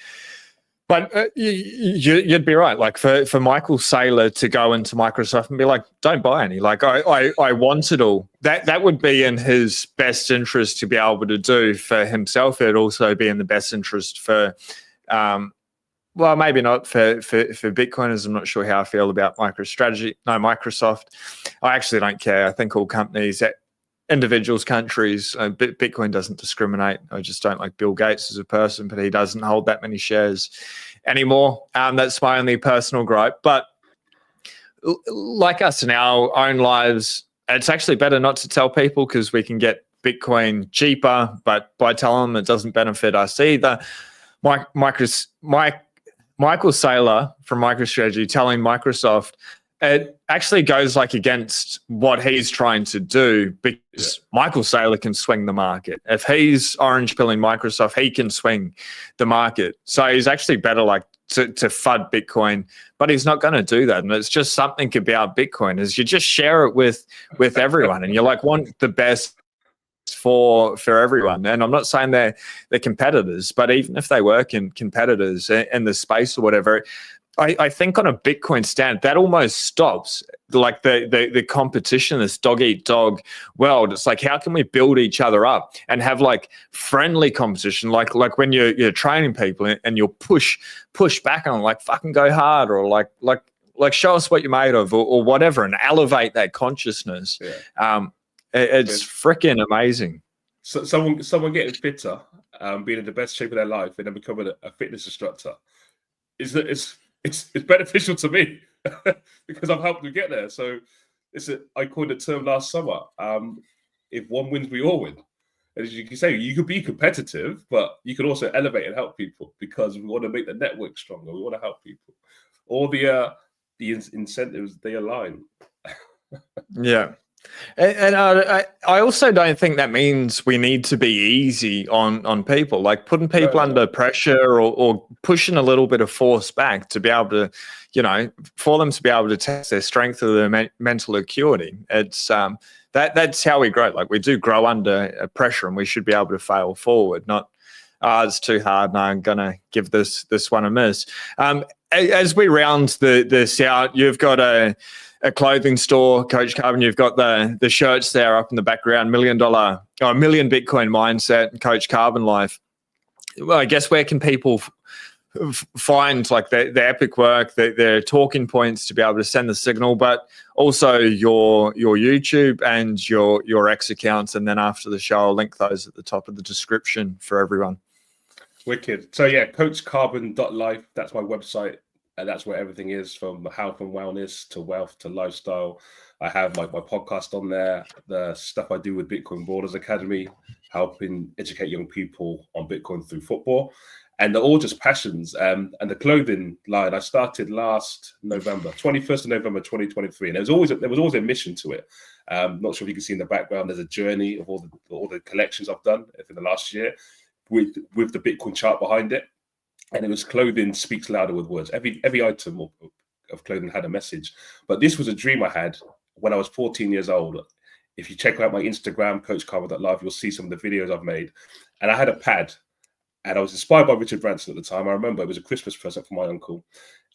But you'd be right. Like for Michael Saylor to go into Microsoft and be like, don't buy any. Like I want it all. That would be in his best interest to be able to do for himself. It'd also be in the best interest for, well, maybe not for Bitcoiners. I'm not sure how I feel about Microsoft. I actually don't care. I think all companies, individuals, countries, Bitcoin doesn't discriminate. I just don't like Bill Gates as a person, but he doesn't hold that many shares anymore. That's my only personal gripe. But like us in our own lives, it's actually better not to tell people because we can get Bitcoin cheaper, but by telling them it doesn't benefit us either. Michael Saylor from MicroStrategy telling Microsoft, it actually goes like against what he's trying to do because Michael Saylor can swing the market. If he's orange pilling Microsoft, he can swing the market. So he's actually better like to FUD Bitcoin, but he's not going to do that. And it's just something about Bitcoin is you just share it with everyone and you like want the best for everyone. And I'm not saying they're competitors, but even if they were competitors in the space or whatever, I think on a Bitcoin stand, that almost stops like the competition, this dog eat dog world. It's like, how can we build each other up and have like friendly competition? Like when you're training people and you'll push back on like fucking go hard or like show us what you're made of or whatever and elevate that consciousness. Yeah. It's freaking amazing. So someone getting fitter, being in the best shape of their life and then becoming a fitness instructor it's beneficial to me because I've helped them get there. So I coined a term last summer. If one wins, we all win. And as you can say, you could be competitive, but you can also elevate and help people because we want to make the network stronger. We want to help people. All the incentives, they align. Yeah. And I also don't think that means we need to be easy on people, like putting people under pressure or pushing a little bit of force back to be able to, for them to be able to test their strength or their mental acuity. It's that's how we grow. Like we do grow under pressure and we should be able to fail forward, not, it's too hard. No, I'm going to give this one a miss. As we round this out, you've got a clothing store, Coach Carbon. You've got the shirts there up in the background, $1 million Bitcoin mindset, Coach Carbon life. Well, I guess where can people find like the epic work, their talking points to be able to send the signal, but also your YouTube and your X accounts, and then after the show, I'll link those at the top of the description for everyone. Wicked. So yeah, coachcarbon.life. That's my website. And that's where everything is, from health and wellness to wealth to lifestyle. I have my podcast on there, the stuff I do with Bitcoin Borders Academy, helping educate young people on Bitcoin through football. And they're all just passions. And the clothing line, I started last November, 21st of November, 2023. And there was always a mission to it. Not sure if you can see in the background, there's a journey of all the collections I've done for the last year with the Bitcoin chart behind it. And it was clothing speaks louder with words. Every item of clothing had a message. But this was a dream I had when I was 14 years old. If you check out my Instagram, coachcarbon.life, you'll see some of the videos I've made. And I had a pad. And I was inspired by Richard Branson at the time. I remember it was a Christmas present for my uncle.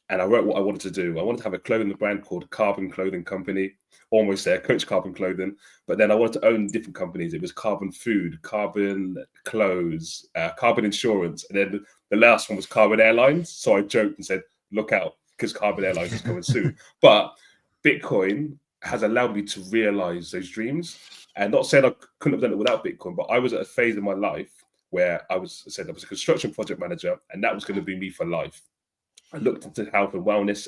And I wrote what I wanted to do. I wanted to have a clothing brand called Carbon Clothing Company. Almost there, Coach Carbon Clothing. But then I wanted to own different companies. It was Carbon Food, Carbon Clothes, Carbon Insurance. And then the last one was Carbon Airlines. So I joked and said, look out, because Carbon Airlines is coming soon. But Bitcoin has allowed me to realize those dreams. And not saying I couldn't have done it without Bitcoin, but I was at a phase in my life where I was a construction project manager, and that was going to be me for life. I looked into health and wellness,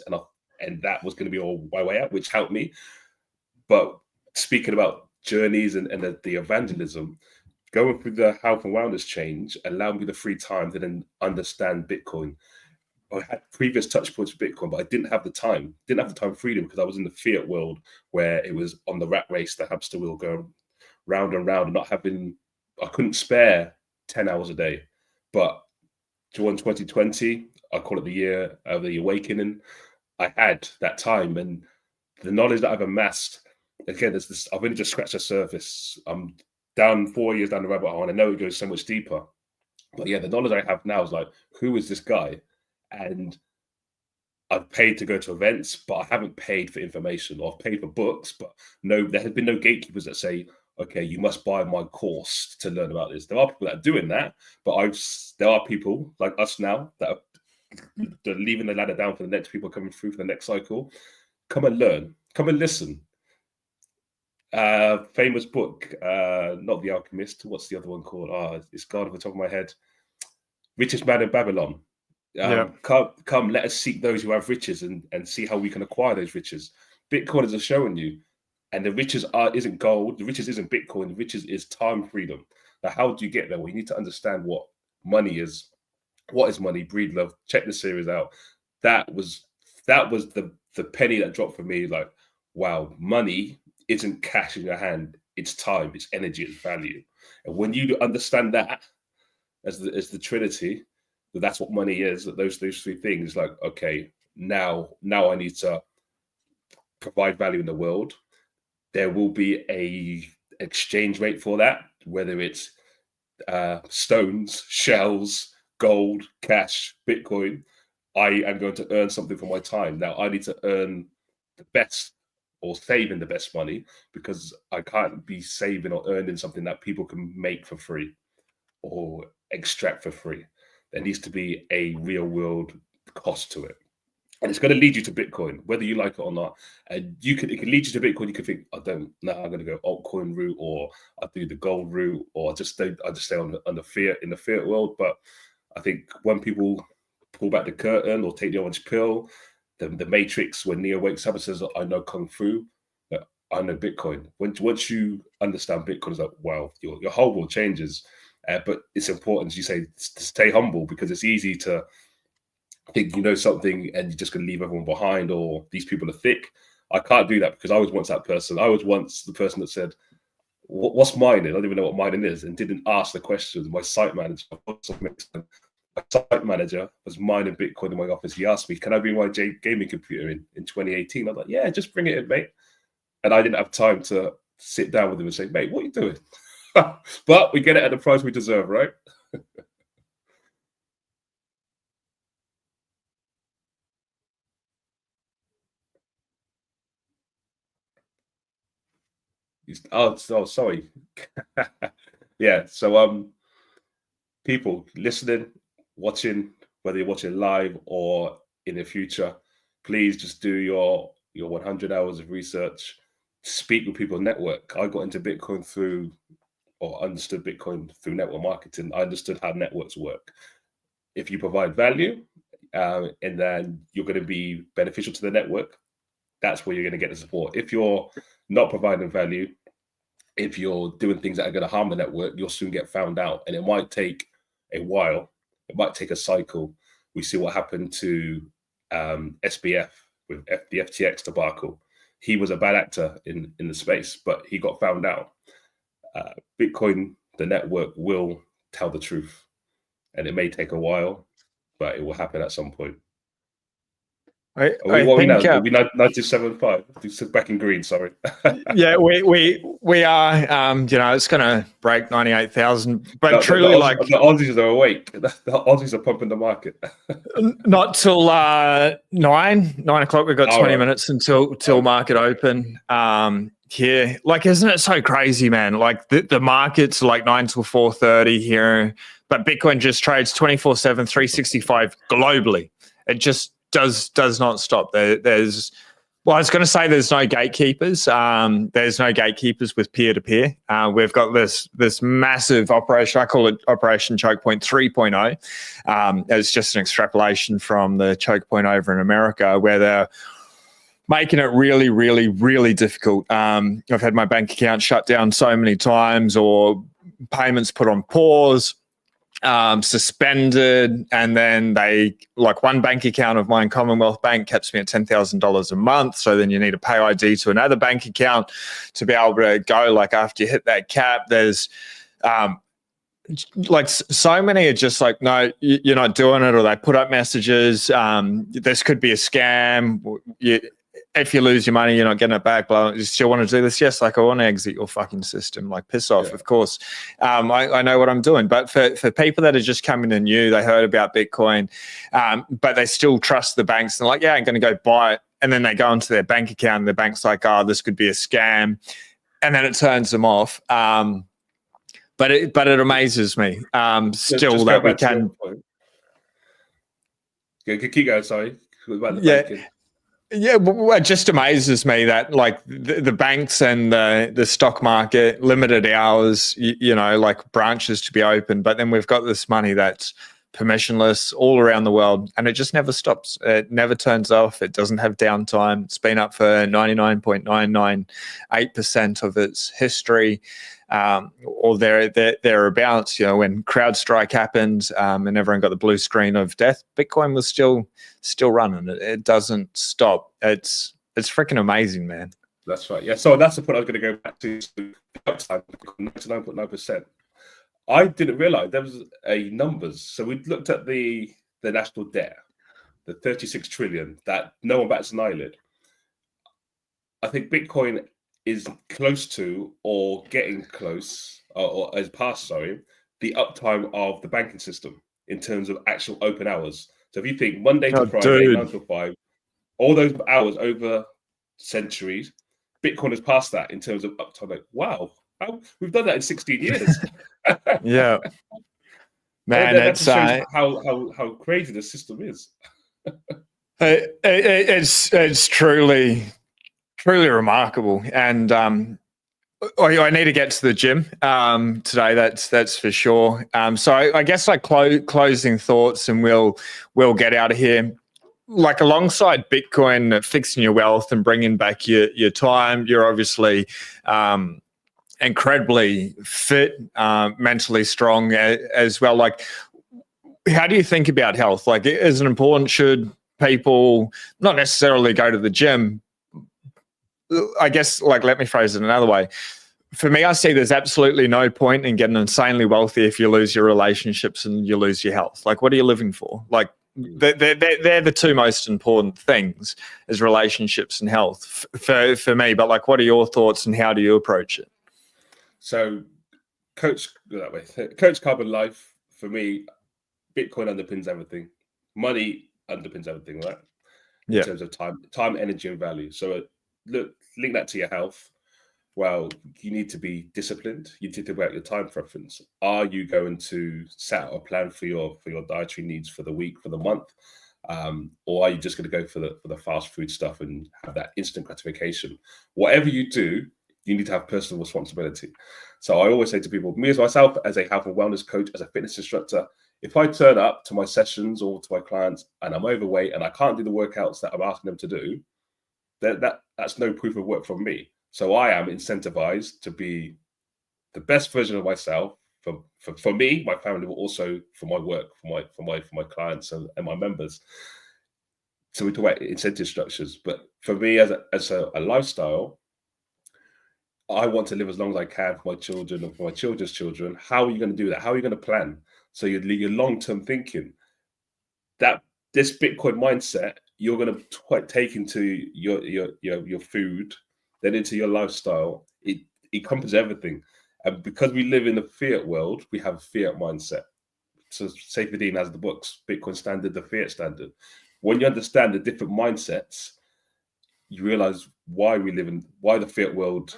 and that was going to be all my way out, which helped me. But speaking about journeys and the evangelism, going through the health and wellness change allowed me the free time to then understand Bitcoin. I had previous touch points with Bitcoin, but I didn't have the time. Didn't have the time freedom because I was in the fiat world where it was on the rat race, the hamster wheel going round and round, and I couldn't spare 10 hours a day. But during 2020, I call it the year of the awakening, I had that time, and the knowledge that I've amassed, again, I've only just scratched the surface. I'm down 4 years down the rabbit hole, and I know it goes so much deeper. But yeah, the knowledge I have now is like, who is this guy? And I've paid to go to events, but I haven't paid for information, or I've paid for books, but no, there has been no gatekeepers that say, okay, you must buy my course to learn about this. There are people that are doing that, but there are people like us now that are leaving the ladder down for the next people coming through for the next cycle. Come and learn, come and listen. Famous book, not The Alchemist. What's the other one called? It's gone off the top of my head. Richest Man in Babylon. Come, let us seek those who have riches and see how we can acquire those riches. Bitcoiners are showing you, and the riches isn't gold, the riches isn't Bitcoin, the riches is time freedom. Now, how do you get there? Well, you need to understand what money is. What is money? Breed love. Check the series out. That was the penny that dropped for me. Like, wow, money isn't cash in your hand. It's time. It's energy. It's value. And when you understand that as the Trinity, that's what money is. Those three things. Like, okay, now I need to provide value in the world. There will be a exchange rate for that, whether it's stones, shells, gold, cash, Bitcoin. I am going to earn something for my time. Now I need to earn the best or saving the best money, because I can't be saving or earning something that people can make for free or extract for free. There needs to be a real world cost to it. And it's going to lead you to Bitcoin, whether you like it or not. And it can lead you to Bitcoin. You can think, I'm going to go altcoin route, or I do the gold route, or I just stay on the fiat in the fiat world. But I think when people pull back the curtain or take the orange pill, the Matrix, when Neo wakes up and says, I know Kung Fu, I know Bitcoin. Once you understand Bitcoin, it's like, wow, your whole world changes. But it's important, as you say, to stay humble, because it's easy to think you know something and you're just going to leave everyone behind, or these people are thick. I can't do that, because I was once that person. I was once the person that said, what's mining? I don't even know what mining is, and didn't ask the questions. My site manager was mining Bitcoin in my office. He asked me, can I bring my gaming computer in 2018? I was like, yeah, just bring it in, mate. And I didn't have time to sit down with him and say, mate, what are you doing? But we get it at the price we deserve, right? Sorry. Yeah, so people listening, watching, whether you're watching live or in the future, please just do your 100 hours of research. Speak with people, network. I got into Bitcoin understood Bitcoin through network marketing. I understood how networks work. If you provide value, and then you're going to be beneficial to the network, that's where you're going to get the support. If you're not providing value, if you're doing things that are going to harm the network, you'll soon get found out. And it might take a while. It might take a cycle. We see what happened to SBF with the FTX debacle. He was a bad actor in the space, but he got found out. Bitcoin, the network, will tell the truth. And it may take a while, but it will happen at some point. I think we 975 back in green. Sorry. Yeah, we are. It's going to break 98,000. But truly, the Aussies are awake. The Aussies are pumping the market. Not till 9 o'clock. We've got 20 minutes until market open. Here, isn't it so crazy, man? Like the market's like 9 till 4:30 here, but Bitcoin just trades 24/7, 365 globally. It just does not stop. There's Well, I was going to say there's no gatekeepers. There's no gatekeepers with peer-to-peer. We've got this massive operation. I call it Operation Choke Point 3.0. It's just an extrapolation from the choke point over in America, where they're making it really, really, really difficult. I've had my bank account shut down so many times, or payments put on pause, suspended, and then they, like one bank account of mine, Commonwealth Bank, caps me at $10,000 a month. So then you need a pay ID to another bank account to be able to go. Like after you hit that cap, there's like so many are just like, no, you're not doing it, or they put up messages. This could be a scam. If you lose your money, you're not getting it back. Blah. You still want to do this? Yes. Like, I want to exit your fucking system. Like, piss off. Yeah. Of course. I know what I'm doing. But for people that are just coming in new, they heard about Bitcoin, but they still trust the banks. And they're like, yeah, I'm going to go buy it. And then they go into their bank account, and the bank's like, oh, this could be a scam. And then it turns them off. But it amazes me still that we can. Keep going. Sorry. About the banking. Yeah, it just amazes me that like the banks and the stock market, limited hours, you know, like branches to be open, but then we've got this money that's permissionless all around the world, and it just never stops. It never turns off. It doesn't have downtime. It's been up for 99.998% of its history, or thereabouts. You know, when CrowdStrike happened, and everyone got the blue screen of death, Bitcoin was still running. It doesn't stop. It's freaking amazing, man. That's right. Yeah. So that's the point I was going to go back to. 99.9%. I didn't realize there was a numbers. So we looked at the national debt, the 36 trillion that no one bats an eyelid. I think Bitcoin is close to, or getting close, or has passed, the uptime of the banking system in terms of actual open hours. So if you think Monday to Friday, 9 to 5, all those hours over centuries, Bitcoin has passed that in terms of uptime. Like, wow, we've done that in 16 years. Yeah, man, that shows how crazy the system is. It's truly remarkable, and I need to get to the gym today. That's for sure. So I guess like closing thoughts, and we'll get out of here. Like alongside Bitcoin fixing your wealth and bringing back your time, you're obviously incredibly fit, mentally strong as well. Like, how do you think about health? Like, is it important? Should people not necessarily go to the gym? I guess, like, let me phrase it another way. For me, I see there's absolutely no point in getting insanely wealthy if you lose your relationships and you lose your health. Like, what are you living for? Like, they're the two most important things, is relationships and health for me. But like, what are your thoughts, and how do you approach it? So, Coach Carbon Life, for me, Bitcoin underpins everything. Money underpins everything, right? In terms of time, energy, and value. So, link that to your health. Well, you need to be disciplined. You need to think about your time preference. Are you going to set out a plan for your dietary needs for the week, for the month, or are you just going to go for the fast food stuff and have that instant gratification? Whatever you do, you need to have personal responsibility. So I always say to people, me as myself, as a health and wellness coach, as a fitness instructor, if I turn up to my sessions or to my clients and I'm overweight and I can't do the workouts that I'm asking them to do, that's no proof of work from me. So I am incentivized to be the best version of myself for me, my family, but also for my work, for my clients and my members. So we talk about incentive structures, but for me as a lifestyle, I want to live as long as I can for my children and for my children's children. How are you going to do that? How are you going to plan? So your long-term thinking, that this Bitcoin mindset, you're going to take into your food, then into your lifestyle. It encompasses everything. And because we live in the fiat world, we have a fiat mindset. So Safer Dean has the books, Bitcoin Standard, the Fiat Standard. When you understand the different mindsets, you realize why the fiat world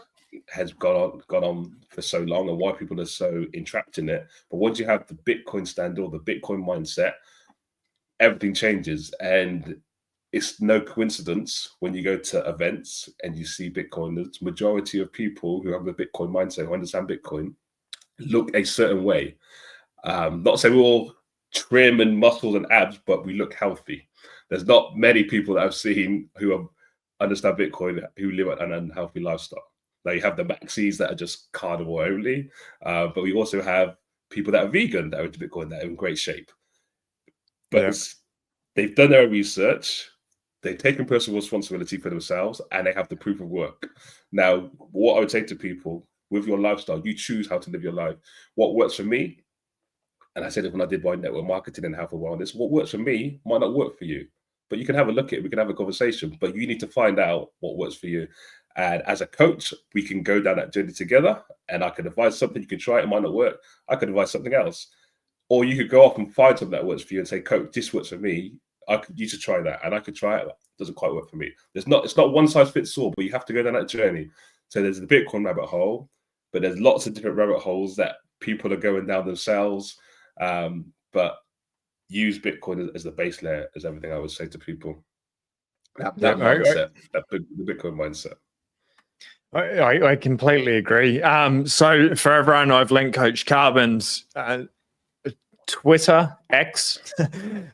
has gone on for so long and why people are so entrapped in it. But once you have the Bitcoin standard or the Bitcoin mindset, everything changes. And it's no coincidence when you go to events and you see Bitcoin, the majority of people who have a Bitcoin mindset, who understand Bitcoin, look a certain way. Not saying we're all trim and muscles and abs, but we look healthy. There's not many people that I've seen who understand Bitcoin who live an unhealthy lifestyle. Now you have the maxis that are just carnivore only, but we also have people that are vegan that are into Bitcoin that are in great shape. But they've done their research, they've taken personal responsibility for themselves, and they have the proof of work. Now, what I would say to people, with your lifestyle, you choose how to live your life. What works for me, and I said it when I did my network marketing and health and wellness, what works for me might not work for you. But you can have a look at it, we can have a conversation, but you need to find out what works for you. And as a coach, we can go down that journey together, and I can advise something, you can try it might not work. I could advise something else. Or you could go off and find something that works for you and say, coach, this works for me. You should try that. And I could try it. That doesn't quite work for me. It's not one size fits all, but you have to go down that journey. So there's the Bitcoin rabbit hole, but there's lots of different rabbit holes that people are going down themselves. But use Bitcoin as the base layer, is everything I would say to people. That mindset, the Bitcoin mindset. I completely agree. So for everyone, I've linked Coach Carbon's Twitter, X.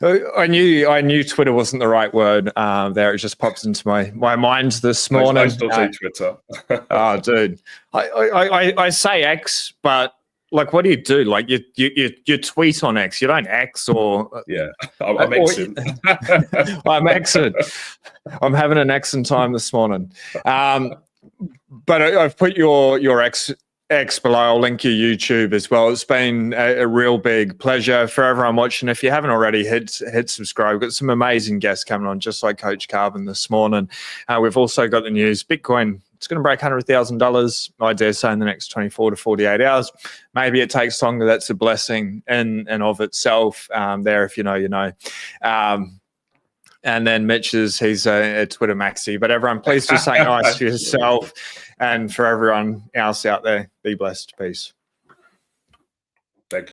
I knew Twitter wasn't the right word there. It just pops into my mind this morning. I still say Twitter. Oh, dude. I say X, but like, what do you do? Like, you tweet on X. You don't X or... Yeah, I'm Xing. I'm Xing. I'm having an Xing time this morning. But I've put your X below. I'll link your YouTube as well. It's been a real big pleasure for everyone watching. If you haven't already, hit subscribe. We've got some amazing guests coming on, just like Coach Carbon this morning. We've also got the news. Bitcoin, it's going to break $100,000, I dare say, in the next 24 to 48 hours. Maybe it takes longer. That's a blessing in and of itself. There, if you know, you know. And then he's a Twitter maxi. But everyone, please do something nice for yourself and for everyone else out there. Be blessed. Peace.